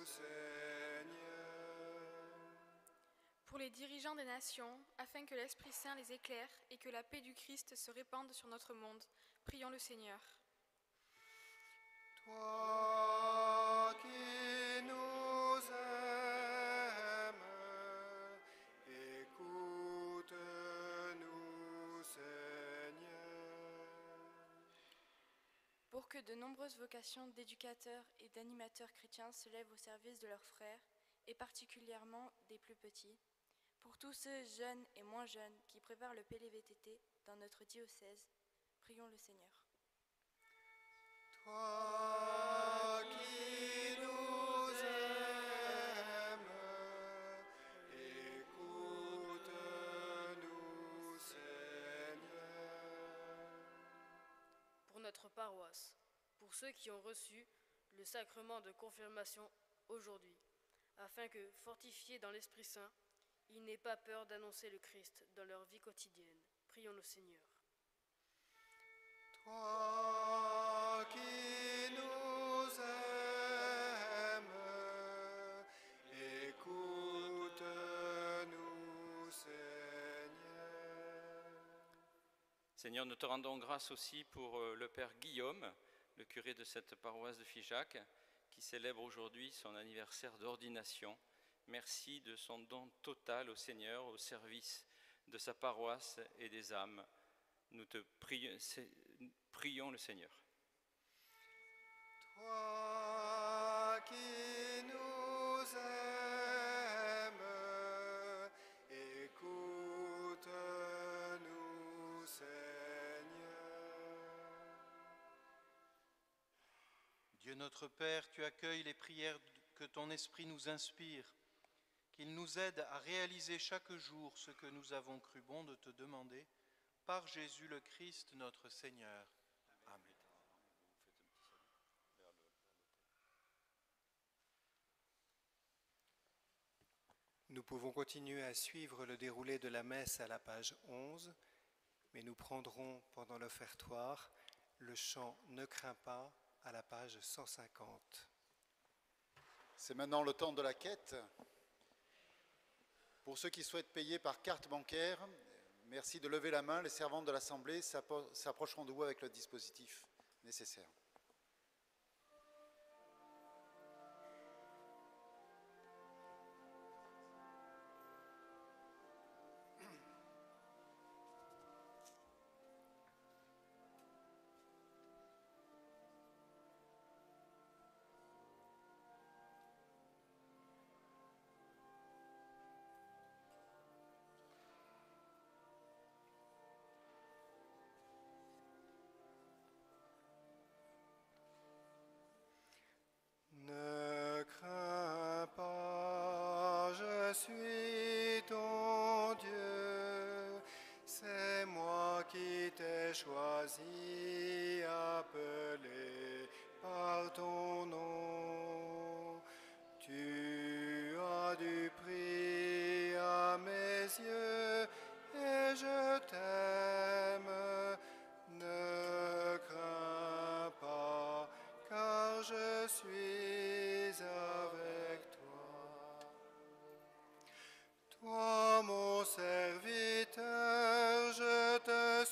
Speaker 8: Seigneur.
Speaker 4: Pour les dirigeants des nations, afin que l'Esprit Saint les éclaire et que la paix du Christ se répande sur notre monde, prions le Seigneur.
Speaker 8: Toi qui nous aimes, écoute-nous, Seigneur.
Speaker 9: Pour que de nombreuses vocations d'éducateurs et d'animateurs chrétiens se lèvent au service de leurs frères, et particulièrement des plus petits. Pour tous ceux jeunes et moins jeunes qui préparent le PLVTT dans notre diocèse, prions le Seigneur.
Speaker 8: Toi qui nous aimes, écoute-nous, Seigneur.
Speaker 10: Pour notre paroisse, pour ceux qui ont reçu le sacrement de confirmation aujourd'hui, afin que, fortifiés dans l'Esprit Saint, ils n'aient pas peur d'annoncer le Christ dans leur vie quotidienne. Prions le Seigneur.
Speaker 8: Toi qui nous aimes, écoute-nous, Seigneur.
Speaker 3: Seigneur, nous te rendons grâce aussi pour le Père Guillaume, le curé de cette paroisse de Figeac, qui célèbre aujourd'hui son anniversaire d'ordination. Merci de son don total au Seigneur, au service de sa paroisse et des âmes. Nous te prions le Seigneur.
Speaker 8: Toi qui nous aimes, écoute-nous, Seigneur.
Speaker 2: Dieu notre Père, tu accueilles les prières que ton Esprit nous inspire, qu'il nous aide à réaliser chaque jour ce que nous avons cru bon de te demander, par Jésus le Christ notre Seigneur. Amen.
Speaker 8: Nous pouvons continuer à suivre le déroulé de la messe à la page 11, mais nous prendrons pendant l'offertoire le chant « Ne crains pas » à la page 150.
Speaker 1: C'est maintenant le temps de la quête. Pour ceux qui souhaitent payer par carte bancaire, merci de lever la main. Les servantes de l'Assemblée s'approcheront de vous avec le dispositif nécessaire.
Speaker 8: Ne crains pas, je suis ton Dieu, c'est moi qui t'ai choisi, appelé par ton nom. Tu as du prix à mes yeux et je t'aime. Ne crains pas, car je suis avec toi. Toi, mon serviteur, je te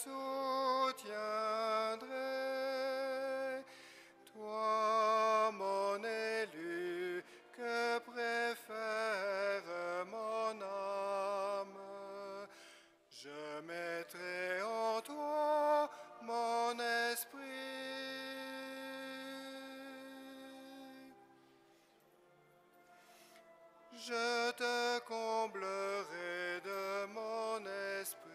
Speaker 8: soutiendrai. Toi, mon élu, que préfère mon âme. Je mettrai en toi mon esprit. Je te comblerai de mon esprit.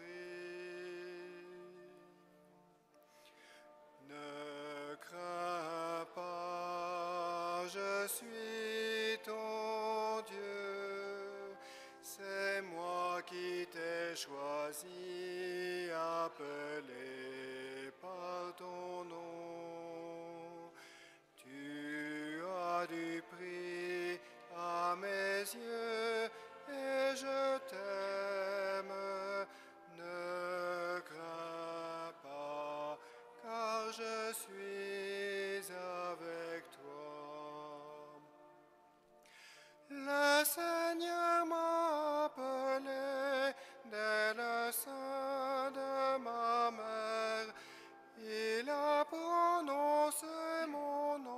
Speaker 8: Ne crains pas, je suis ton Dieu. C'est moi qui t'ai choisi, appelé par ton nom. Tu as du prix à mes yeux et je t'aime. Ne crains pas, car je suis avec toi. Le Seigneur m'a appelé dès le sein de ma mère. Il a prononcé mon nom.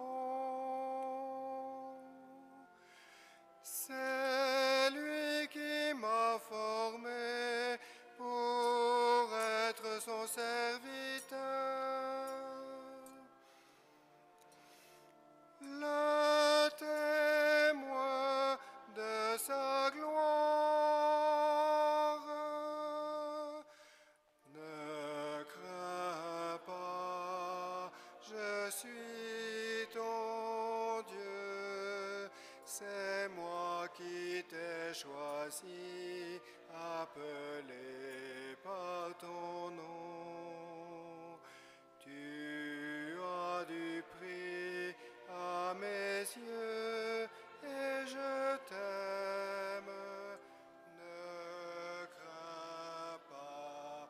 Speaker 8: C'est lui qui m'a formé pour être son serviteur. Le témoin de sa gloire. Ne crains pas, je suis ton Dieu, c'est moi qui t'ai choisi, appelé par ton nom. Tu as du prix à mes yeux et je t'aime. Ne crains pas,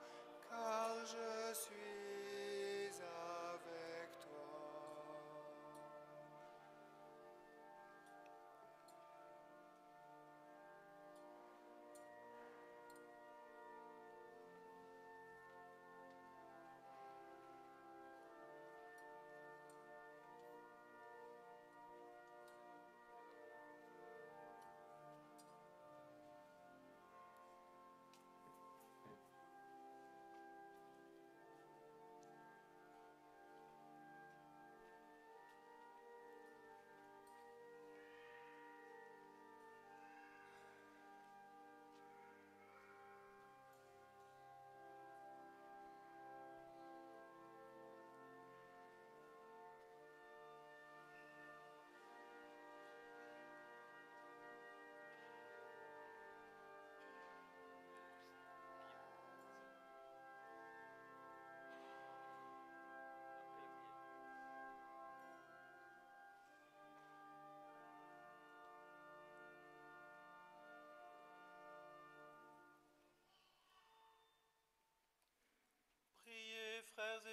Speaker 8: car je suis avec toi.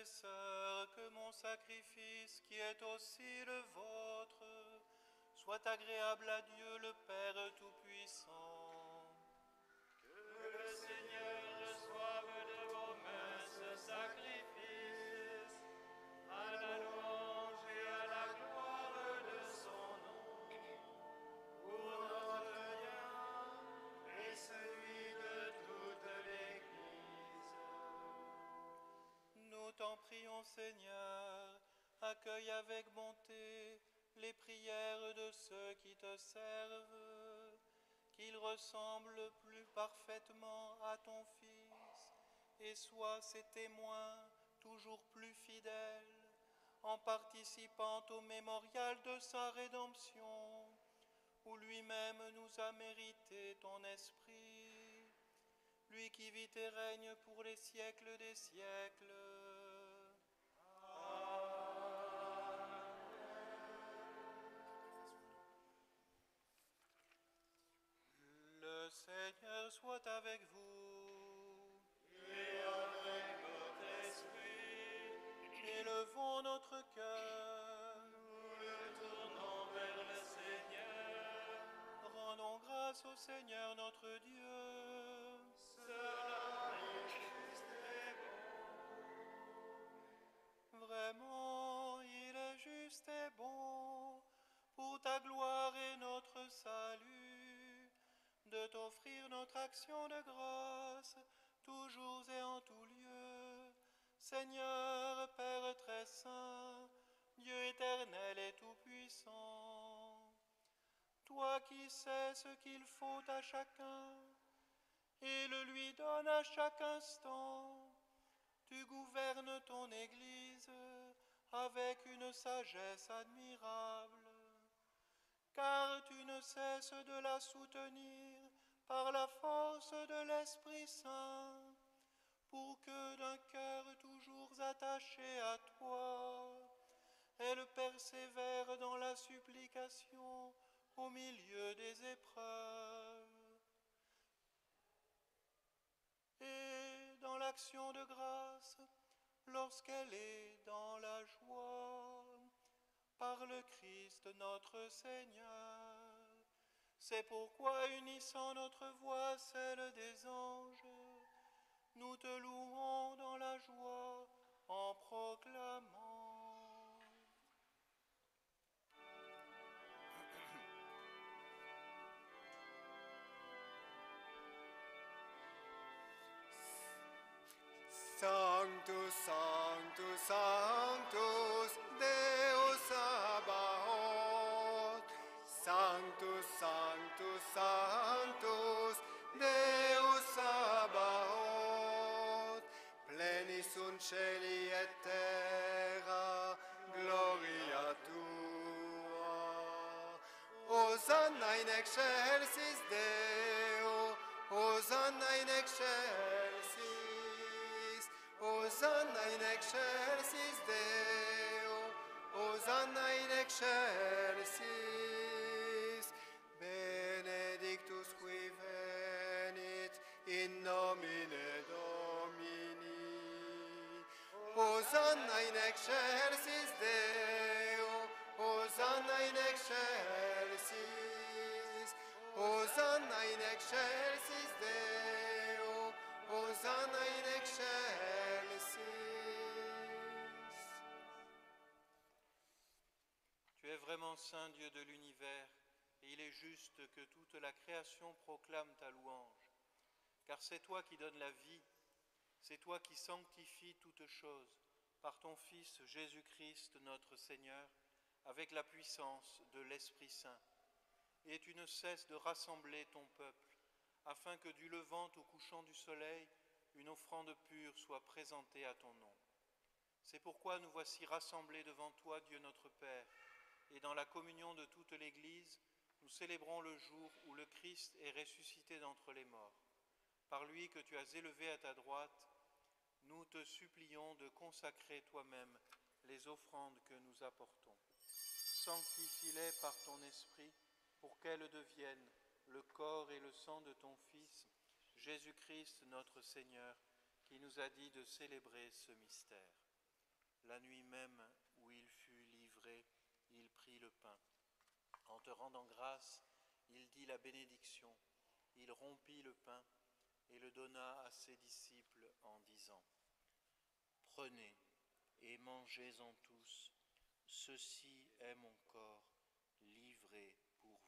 Speaker 2: sœurs, que mon sacrifice, qui est aussi le vôtre, soit agréable à Dieu le Père Tout-Puissant.
Speaker 7: Que le Seigneur reçoive de vos mains ce sacrifice, à la louange et à la gloire de son nom, pour notre bien et celui de toute l'Église.
Speaker 2: Nous t'en prions, Seigneur, accueille avec bonté les prières de ceux qui te servent, qu'ils ressemblent plus parfaitement à ton Fils, et soient ses témoins toujours plus fidèles, en participant au mémorial de sa rédemption, où lui-même nous a mérité ton esprit, lui qui vit et règne pour les siècles des siècles. Le Seigneur soit avec vous.
Speaker 7: Et avec votre esprit,
Speaker 2: Élevons notre cœur.
Speaker 7: nous le tournons vers le Seigneur.
Speaker 2: Rendons grâce au Seigneur notre Dieu.
Speaker 7: Cela est juste et bon.
Speaker 2: Vraiment, il est juste et bon, pour ta gloire et notre salut, de t'offrir notre action de grâce, toujours et en tout lieu. Seigneur, Père très saint, Dieu éternel et tout-puissant, toi qui sais ce qu'il faut à chacun, et le lui donnes à chaque instant, tu gouvernes ton Église avec une sagesse admirable, car tu ne cesses de la soutenir par la force de l'Esprit Saint, pour que d'un cœur toujours attaché à toi, elle persévère dans la supplication au milieu des épreuves, et dans l'action de grâce lorsqu'elle est dans la joie, par le Christ notre Seigneur. C'est pourquoi, unissant notre voix à celle des anges, nous te louons dans la joie en proclamant.
Speaker 8: Sanctus, Sanctus, Sanctus, Deus Sabaoth. Sanctus, Sanctus, Sanctus, Deus Sabaoth. Pleni sunt cieli et terra, gloria tua. Hosanna in excelsis Deo, Hosanna in excelsis, Hosanna in excelsis Deo, Hosanna in excelsis. Benedictus qui venit in nomine Domini. Hosanna in excelsis Deo, Hosanna in excelsis, Hosanna in excelsis Deo, Hosanna in excelsis.
Speaker 2: Tu es vraiment saint, Dieu de l'univers, et il est juste que toute la création proclame ta louange. Car c'est toi qui donnes la vie, c'est toi qui sanctifies toutes choses, par ton Fils Jésus-Christ notre Seigneur, avec la puissance de l'Esprit Saint. Et tu ne cesses de rassembler ton peuple, afin que du levant au couchant du soleil, une offrande pure soit présentée à ton nom. C'est pourquoi nous voici rassemblés devant toi, Dieu notre Père, et dans la communion de toute l'Église, nous célébrons le jour où le Christ est ressuscité d'entre les morts. Par lui que tu as élevé à ta droite, nous te supplions de consacrer toi-même les offrandes que nous apportons. Sanctifie-les par ton esprit, pour qu'elles deviennent le corps et le sang de ton Fils, Jésus-Christ notre Seigneur, qui nous a dit de célébrer ce mystère. la nuit même où il fut livré, il prit le pain. En te rendant grâce, il dit la bénédiction. Il rompit le pain et le donna à ses disciples en disant : « Prenez et mangez-en tous. Ceci est mon corps livré pour vous. »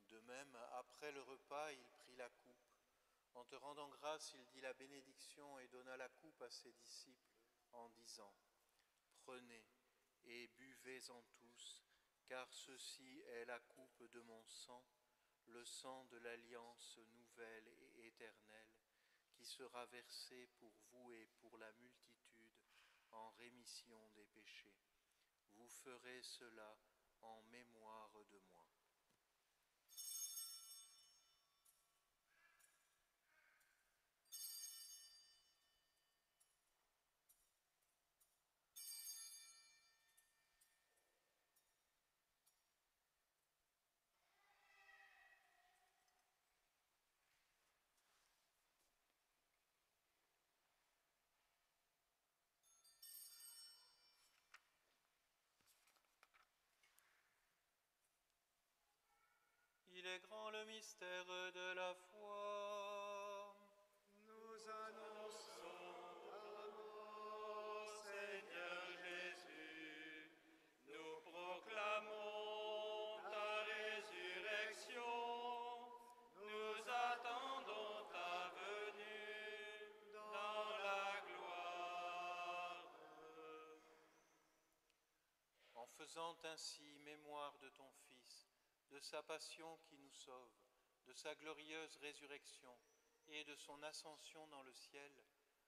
Speaker 2: De même, après le repas, il prit la coupe. En te rendant grâce, il dit la bénédiction et donna la coupe à ses disciples en disant : « Prenez et buvez-en tous, car ceci est la coupe de mon sang, le sang de l'alliance nouvelle et éternelle, qui sera versé pour vous et pour la multitude en rémission des péchés. Vous ferez cela en mémoire de moi. » Il est grand le mystère de la foi.
Speaker 11: Nous annonçons ta mort, Seigneur Jésus. Nous proclamons ta résurrection. Nous attendons ta venue dans la gloire.
Speaker 2: En faisant ainsi mémoire de ton Fils, de sa passion qui nous sauve, de sa glorieuse résurrection et de son ascension dans le ciel,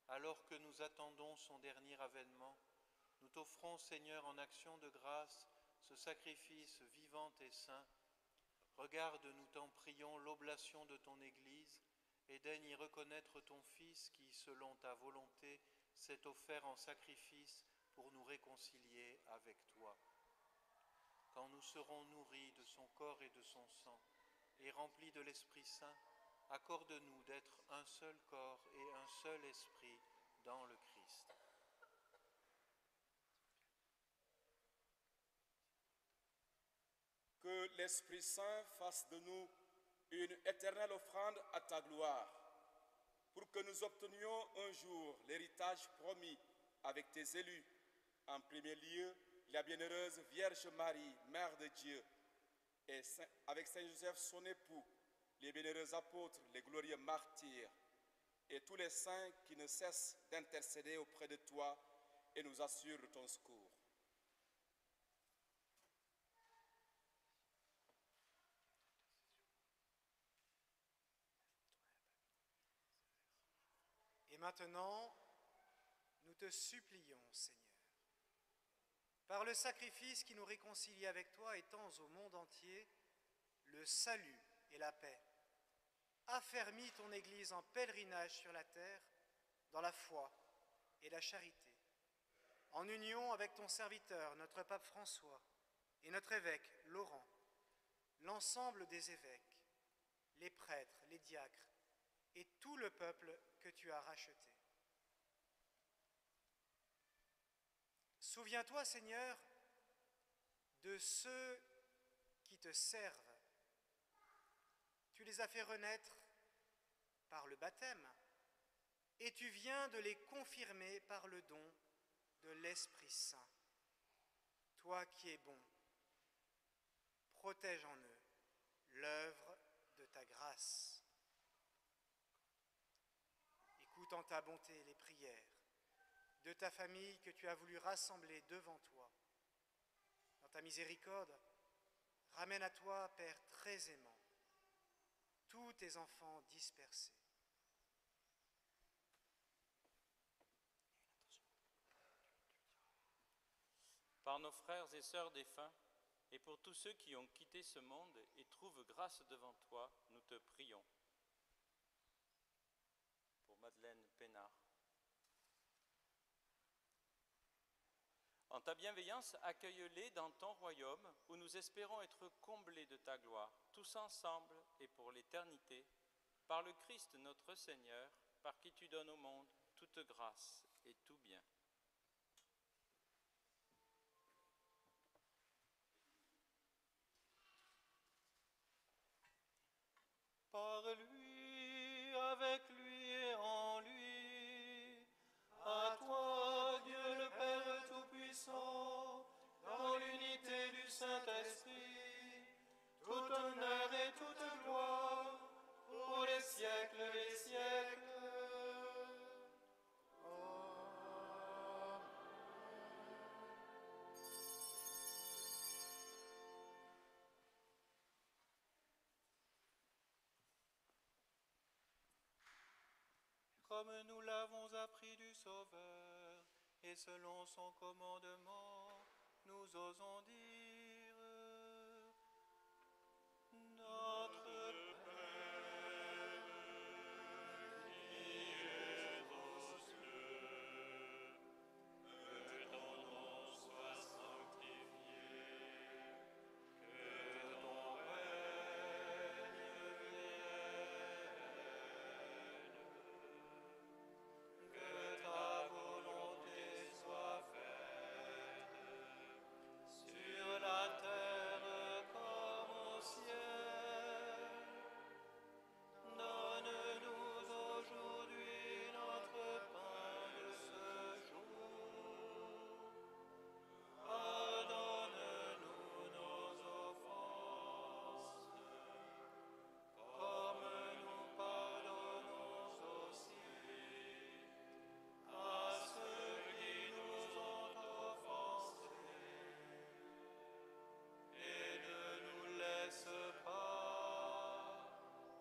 Speaker 2: alors que nous attendons son dernier avènement, nous t'offrons, Seigneur, en action de grâce, ce sacrifice vivant et saint. Regarde, nous t'en prions, l'oblation de ton Église et daigne y reconnaître ton Fils qui, selon ta volonté, s'est offert en sacrifice pour nous réconcilier avec toi. Quand nous serons nourris de son corps et de son sang, et remplis de l'Esprit Saint, accorde-nous d'être un seul corps et un seul esprit dans le Christ.
Speaker 12: Que l'Esprit Saint fasse de nous une éternelle offrande à ta gloire, pour que nous obtenions un jour l'héritage promis avec tes élus, en premier lieu la bienheureuse Vierge Marie, Mère de Dieu, et avec Saint Joseph son époux, les bienheureux apôtres, les glorieux martyrs, et tous les saints qui ne cessent d'intercéder auprès de toi et nous assurent de ton secours.
Speaker 11: Et maintenant, nous te supplions, Seigneur, par le sacrifice qui nous réconcilie avec toi, étends au monde entier le salut et la paix. Affermis ton Église en pèlerinage sur la terre, dans la foi et la charité, en union avec ton serviteur, notre pape François, et notre évêque Laurent, l'ensemble des évêques, les prêtres, les diacres, et tout le peuple que tu as racheté. Souviens-toi, Seigneur, de ceux qui te servent. Tu les as fait renaître par le baptême et tu viens de les confirmer par le don de l'Esprit Saint. Toi qui es bon, protège en eux l'œuvre de ta grâce. Écoute en ta bonté les prières de ta famille que tu as voulu rassembler devant toi. Dans ta miséricorde, ramène à toi, Père très aimant, tous tes enfants dispersés.
Speaker 3: Par nos frères et sœurs défunts, et pour tous ceux qui ont quitté ce monde et trouvent grâce grâce devant toi, nous te prions. Pour Madeleine Pénard. En ta bienveillance, accueille-les dans ton royaume, où nous espérons être comblés de ta gloire, tous ensemble et pour l'éternité, par le Christ notre Seigneur, par qui tu donnes au monde toute grâce et tout bien.
Speaker 2: Par lui, avec lui et en lui, à toi, Dieu le Père Tout-Puissant, dans l'unité du Saint-Esprit, tout honneur et toute gloire, pour les siècles des siècles. Comme nous l'avons appris du Sauveur, et selon son commandement, nous osons dire Notre Père, qui es aux cieux, que ton nom soit sanctifié, que ton règne vienne, que ta volonté soit faite, sur la terre comme au ciel. Donne-nous aujourd'hui notre pain de ce jour. Pardonne-nous nos offenses, comme nous pardonnons aussi à ceux qui nous ont offensés. Et ne nous laisse pas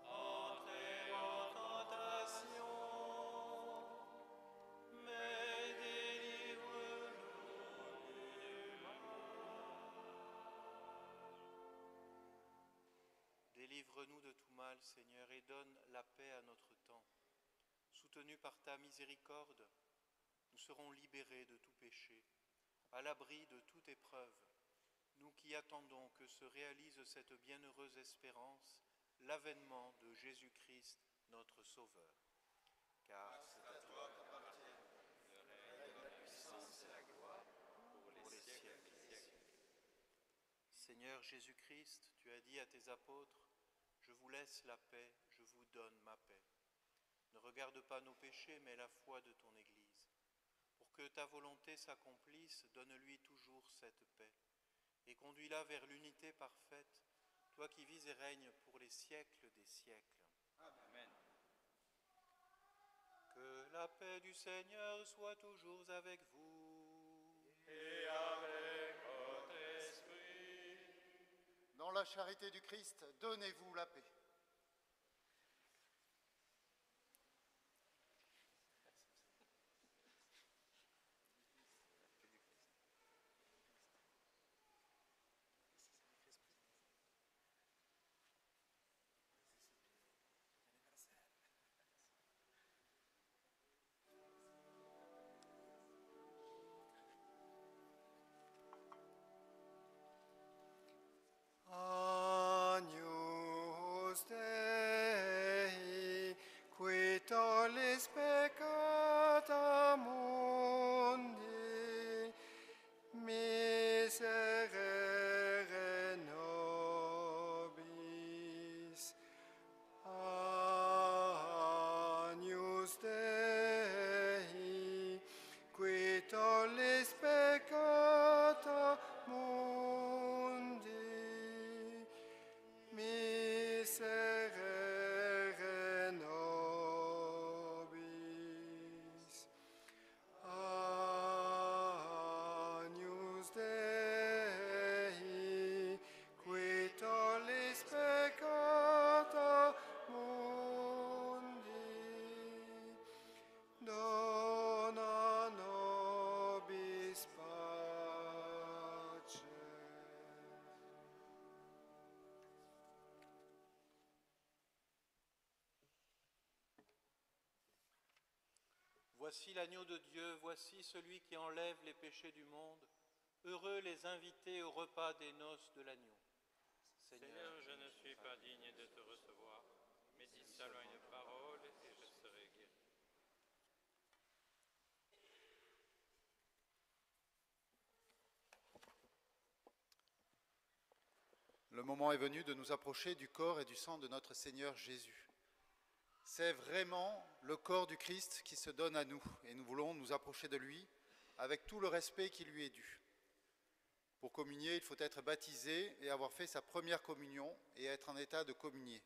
Speaker 2: entrer en tentation, mais délivre-nous du mal. Délivre-nous de tout mal, Seigneur, et donne la paix à notre temps. Soutenus par ta miséricorde, nous serons libérés de tout péché, à l'abri de toute épreuve, nous qui attendons que se réalise cette bienheureuse espérance, l'avènement de Jésus-Christ, notre Sauveur. Car c'est à toi qu'appartiennent le règne, la puissance et la gloire pour les siècles des siècles. Seigneur Jésus-Christ, tu as dit à tes apôtres, « Je vous laisse la paix, je vous donne ma paix. Ne regarde pas nos péchés, mais la foi de ton Église. Pour que ta volonté s'accomplisse, donne-lui toujours cette paix. Et conduis-la vers l'unité parfaite, toi qui vis et règnes pour les siècles des siècles.
Speaker 3: Amen.
Speaker 2: Que la paix du Seigneur soit toujours avec vous.
Speaker 7: Et avec votre esprit.
Speaker 1: Dans la charité du Christ, donnez-vous la paix.
Speaker 8: Agnus
Speaker 2: Voici l'agneau de Dieu, voici celui qui enlève les péchés du monde. Heureux les invités au repas des noces de l'agneau.
Speaker 3: Seigneur, je ne suis pas digne de te recevoir, mais dis seulement une parole et je serai guéri.
Speaker 1: Le moment est venu de nous approcher du corps et du sang de notre Seigneur Jésus. C'est vraiment le corps du Christ qui se donne à nous et nous voulons nous approcher de lui avec tout le respect qui lui est dû. Pour communier, il faut être baptisé et avoir fait sa première communion et être en état de communier.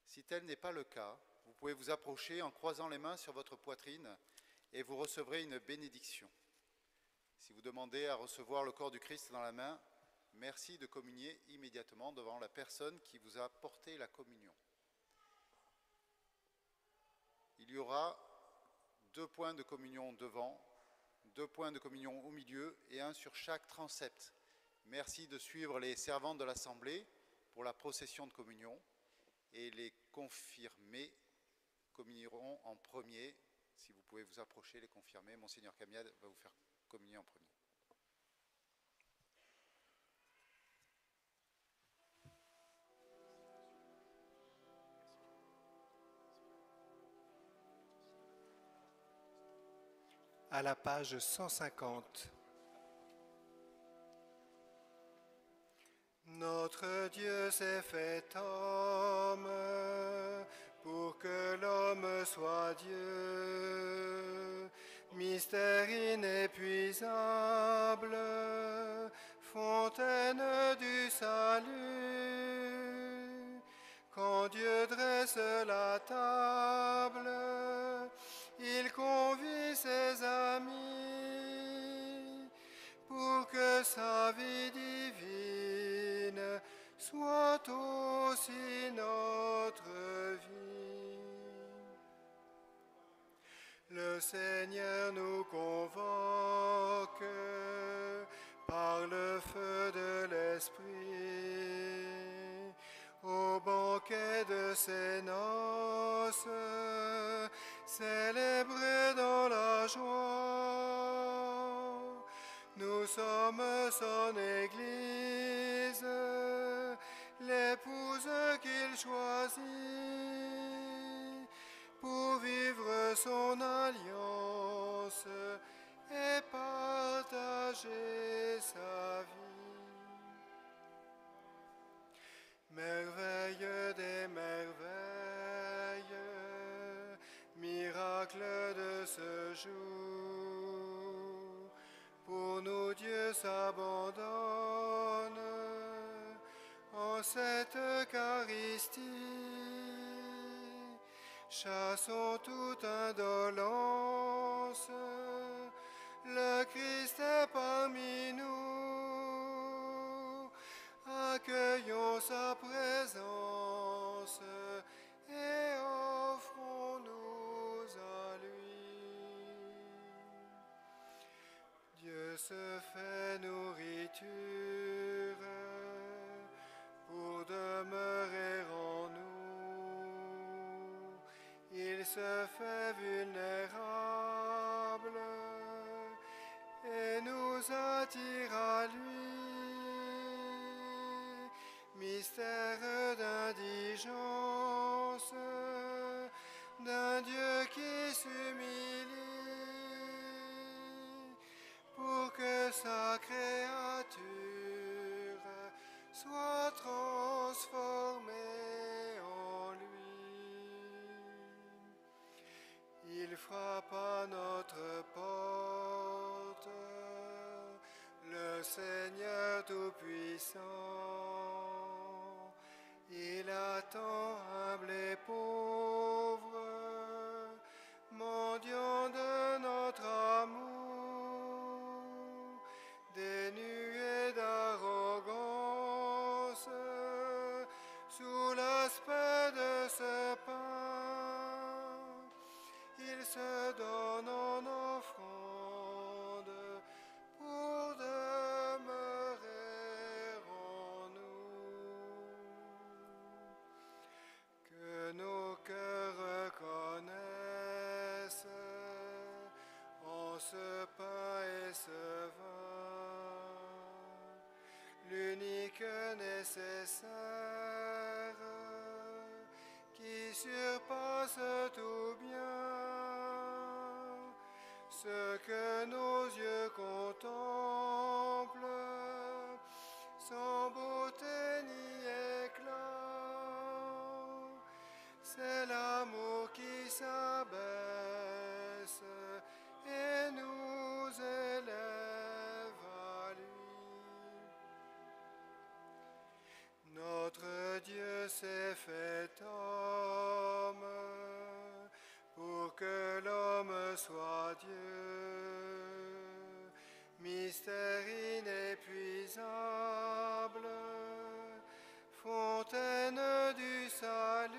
Speaker 1: Si tel n'est pas le cas, vous pouvez vous approcher en croisant les mains sur votre poitrine et vous recevrez une bénédiction. Si vous demandez à recevoir le corps du Christ dans la main, merci de communier immédiatement devant la personne qui vous a porté la communion. Il y aura 2 points de communion devant, 2 points de communion au milieu et 1 sur chaque transept. Merci de suivre les servantes de l'Assemblée pour la procession de communion et les confirmés communieront en premier. Si vous pouvez vous approcher, les confirmés, Monseigneur Camiade va vous faire communier en premier.
Speaker 8: À la page 150. Notre Dieu s'est fait homme pour que l'homme soit Dieu. Mystère inépuisable, fontaine du salut. Quand Dieu dresse la table, il convie ses amis pour que sa vie divine soit aussi notre vie. Le Seigneur nous convoque par le feu de l'Esprit au banquet de ses noces, célébrés dans la joie. Nous sommes son Église, l'épouse qu'il choisit pour vivre son alliance et partager sa vie. Merveille des merveilles, miracle de ce jour, pour nous Dieu s'abandonne en cette Eucharistie. Chassons toute indolence, le Christ est parmi nous. Accueillons sa présence et offrons-nous à lui. Dieu se fait nourriture pour demeurer en nous. Il se fait vulnérable et nous attire à lui. Mystère d'indigence d'un Dieu qui s'humilie pour que sa créature soit transformée en lui. Il frappe à notre porte, le Seigneur Tout-Puissant. Il attend humble et pauvre, mendiant de notre amour, dénué d'arrogance, sous l'aspect de ce pain, il se donne en offrande pour demeurer en nous. Que nos nécessaire, qui surpasse tout bien, ce que nos yeux contemplent, sans beauté ni éclat, c'est l'amour qui s'abaisse et nous élève à lui. Notre Dieu s'est fait homme pour que l'homme soit Dieu, mystère inépuisable, fontaine du salut.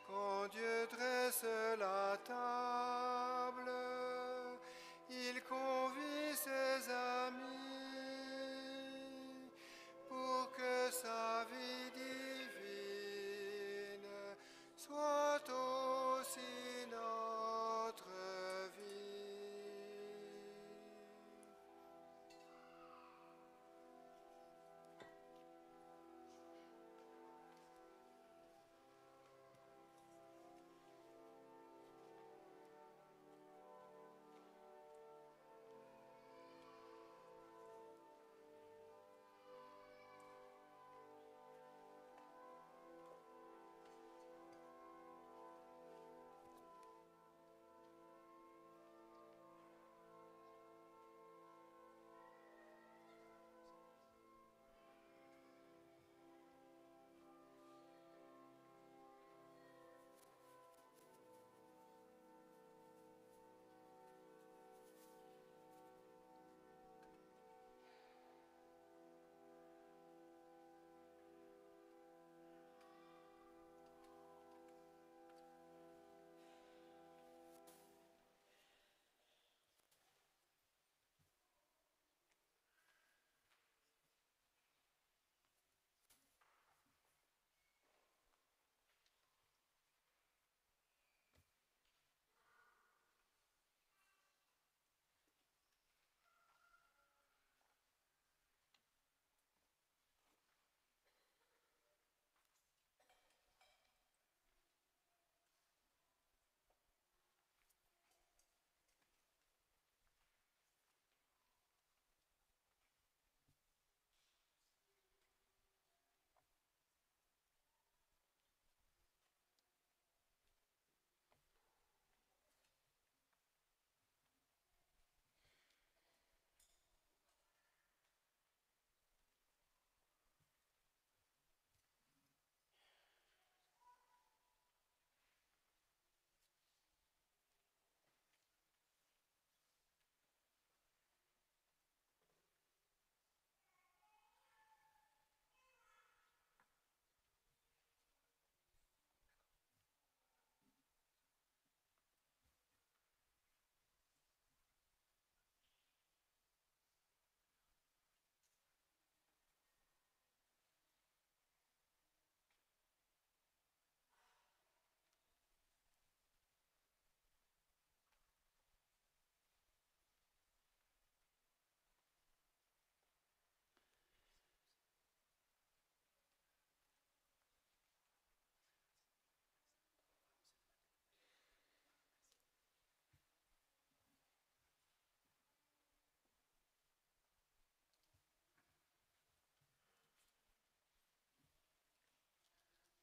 Speaker 8: Quand Dieu dresse la table, il convie ses amis pour que sa vie divine soit aussi notre vie.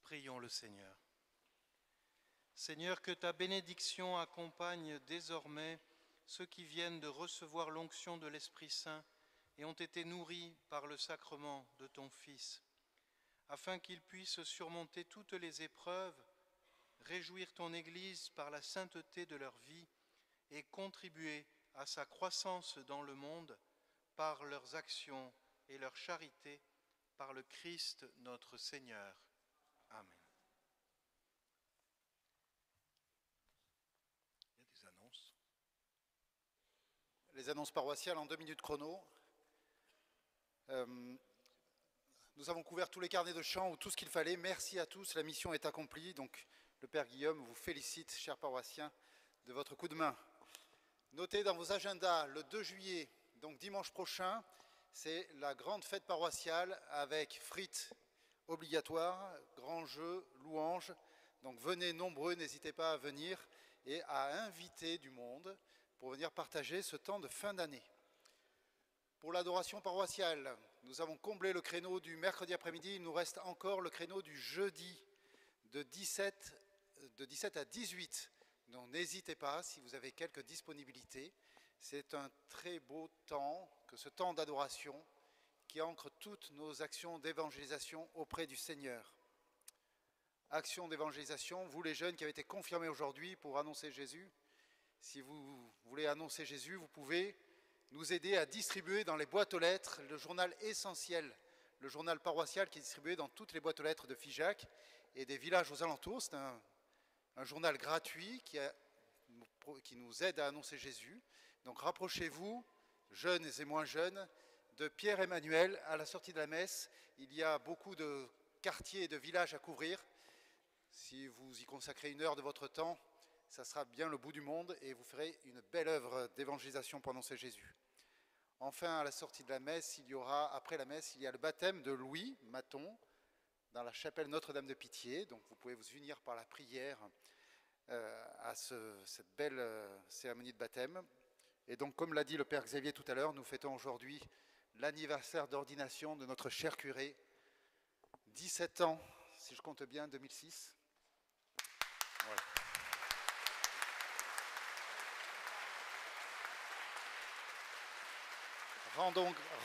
Speaker 2: Prions le Seigneur. Seigneur, que ta bénédiction accompagne désormais ceux qui viennent de recevoir l'onction de l'Esprit Saint et ont été nourris par le sacrement de ton Fils, afin qu'ils puissent surmonter toutes les épreuves, réjouir ton Église par la sainteté de leur vie et contribuer à sa croissance dans le monde par leurs actions et leur charité, par le Christ notre Seigneur. Amen. Il y a des annonces.
Speaker 1: Les annonces paroissiales en 2 minutes chrono. Nous avons couvert tous les carnets de chant ou tout ce qu'il fallait. Merci à tous, la mission est accomplie. Donc le Père Guillaume vous félicite, chers paroissiens, de votre coup de main. Notez dans vos agendas le 2 juillet, donc dimanche prochain, c'est la grande fête paroissiale avec frites obligatoires, grands jeux, louanges. Donc venez nombreux, n'hésitez pas à venir et à inviter du monde pour venir partager ce temps de fin d'année. Pour l'adoration paroissiale, nous avons comblé le créneau du mercredi après-midi. Il nous reste encore le créneau du jeudi de 17 à 18. Donc n'hésitez pas si vous avez quelques disponibilités. C'est un très beau temps, que ce temps d'adoration qui ancre toutes nos actions d'évangélisation auprès du Seigneur. Action d'évangélisation, vous les jeunes qui avez été confirmés aujourd'hui pour annoncer Jésus, si vous voulez annoncer Jésus, vous pouvez nous aider à distribuer dans les boîtes aux lettres le journal essentiel, le journal paroissial qui est distribué dans toutes les boîtes aux lettres de Figeac et des villages aux alentours. C'est un journal gratuit qui nous aide à annoncer Jésus. Donc rapprochez-vous, jeunes et moins jeunes, de Pierre-Emmanuel à la sortie de la messe. Il y a beaucoup de quartiers et de villages à couvrir. Si vous y consacrez 1 heure de votre temps, ça sera bien le bout du monde et vous ferez une belle œuvre d'évangélisation pour annoncer Jésus. Enfin, à la sortie de la messe, après la messe, il y a le baptême de Louis Maton dans la chapelle Notre-Dame de Pitié. Donc vous pouvez vous unir par la prière à cette belle cérémonie de baptême. Et donc, comme l'a dit le Père Xavier tout à l'heure, nous fêtons aujourd'hui l'anniversaire d'ordination de notre cher curé. 17 ans, si je compte bien, 2006. Voilà.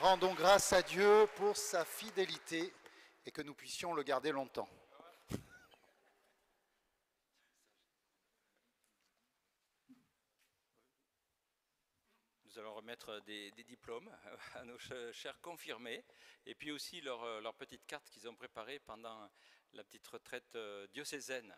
Speaker 1: Rendons grâce à Dieu pour sa fidélité et que nous puissions le garder longtemps.
Speaker 3: Nous allons remettre des diplômes à nos chers confirmés et puis aussi leur petite carte qu'ils ont préparée pendant la petite retraite diocésaine.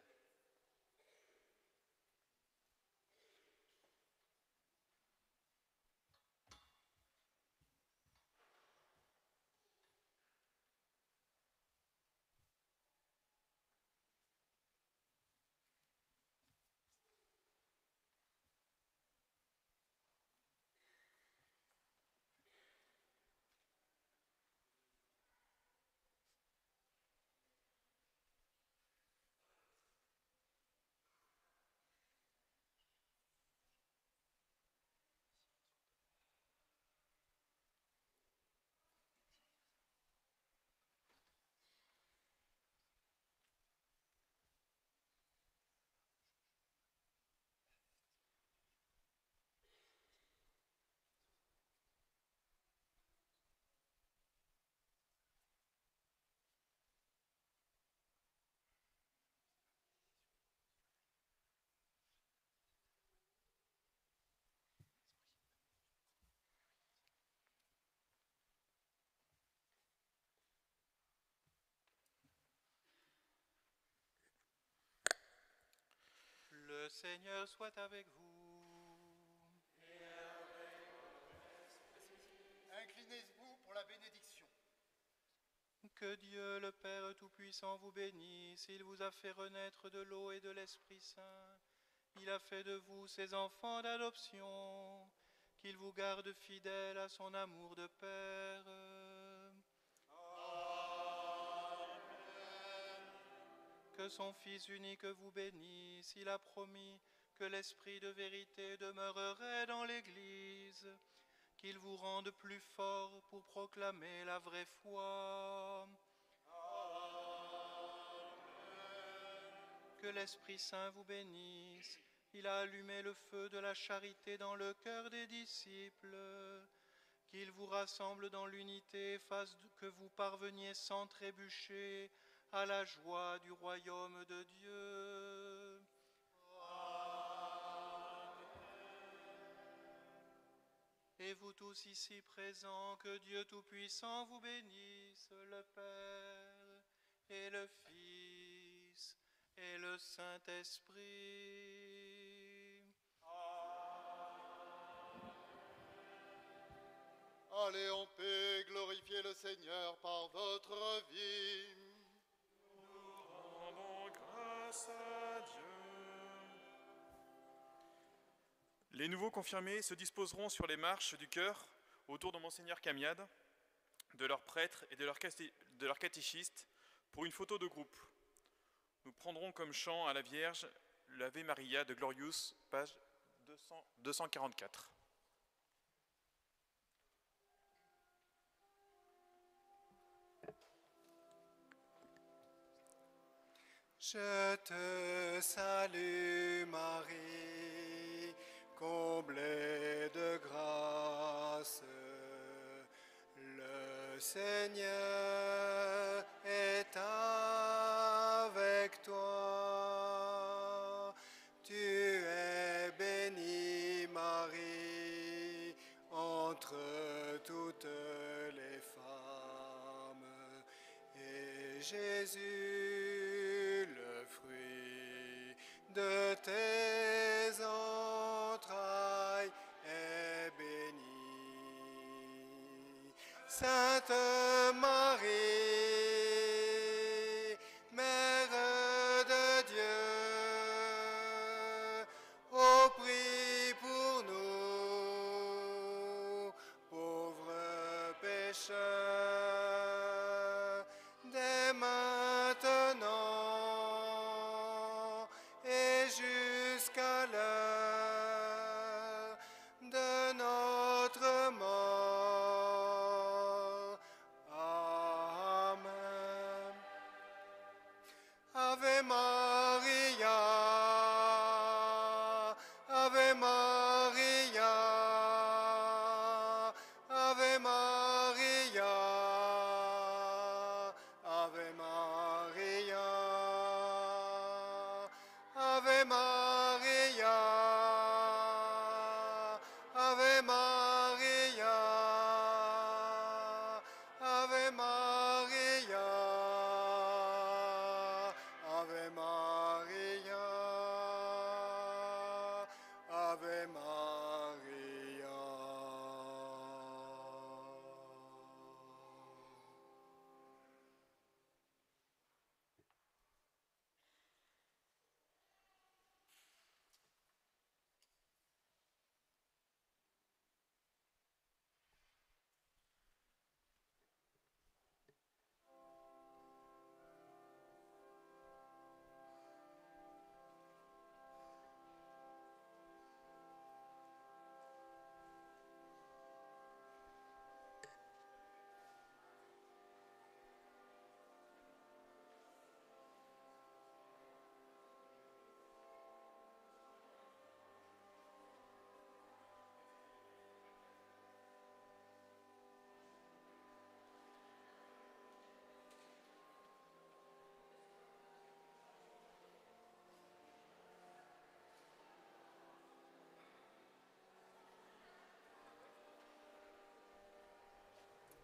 Speaker 2: Le Seigneur soit avec vous.
Speaker 1: Inclinez-vous pour la bénédiction.
Speaker 2: Que Dieu le Père Tout-Puissant vous bénisse. Il vous a fait renaître de l'eau et de l'Esprit Saint. Il a fait de vous ses enfants d'adoption. Qu'il vous garde fidèles à son amour de Père. Que son Fils unique vous bénisse. Il a promis que l'Esprit de vérité demeurerait dans l'Église. Qu'il vous rende plus fort pour proclamer la vraie foi. Que l'Esprit Saint vous bénisse. Il a allumé le feu de la charité dans le cœur des disciples. Qu'il vous rassemble dans l'unité, fasse que vous parveniez sans trébucher à la joie du royaume de Dieu. Et vous tous ici présents, que Dieu Tout-Puissant vous bénisse, le Père et le Fils et le Saint-Esprit.
Speaker 1: Allez en paix, glorifiez le Seigneur par votre vie.
Speaker 6: Nous rendons grâce à Dieu. Les nouveaux confirmés se disposeront sur les marches du chœur autour de Monseigneur Camiade. de leurs prêtres et de leurs catéchistes pour une photo de groupe. Nous prendrons comme chant à la Vierge l'Ave Maria de Glorious, page 244.
Speaker 8: Je te salue Marie, comblée de grâce. Le Seigneur est avec toi. Tu es bénie Marie entre toutes les femmes. Et Jésus, le fruit de tes entrailles, est béni. Sainte Marie, Mère de Dieu, ô prie pour nous, pauvres pécheurs, dès maintenant et jusqu'à l'heure de notre mort. Amen. Ave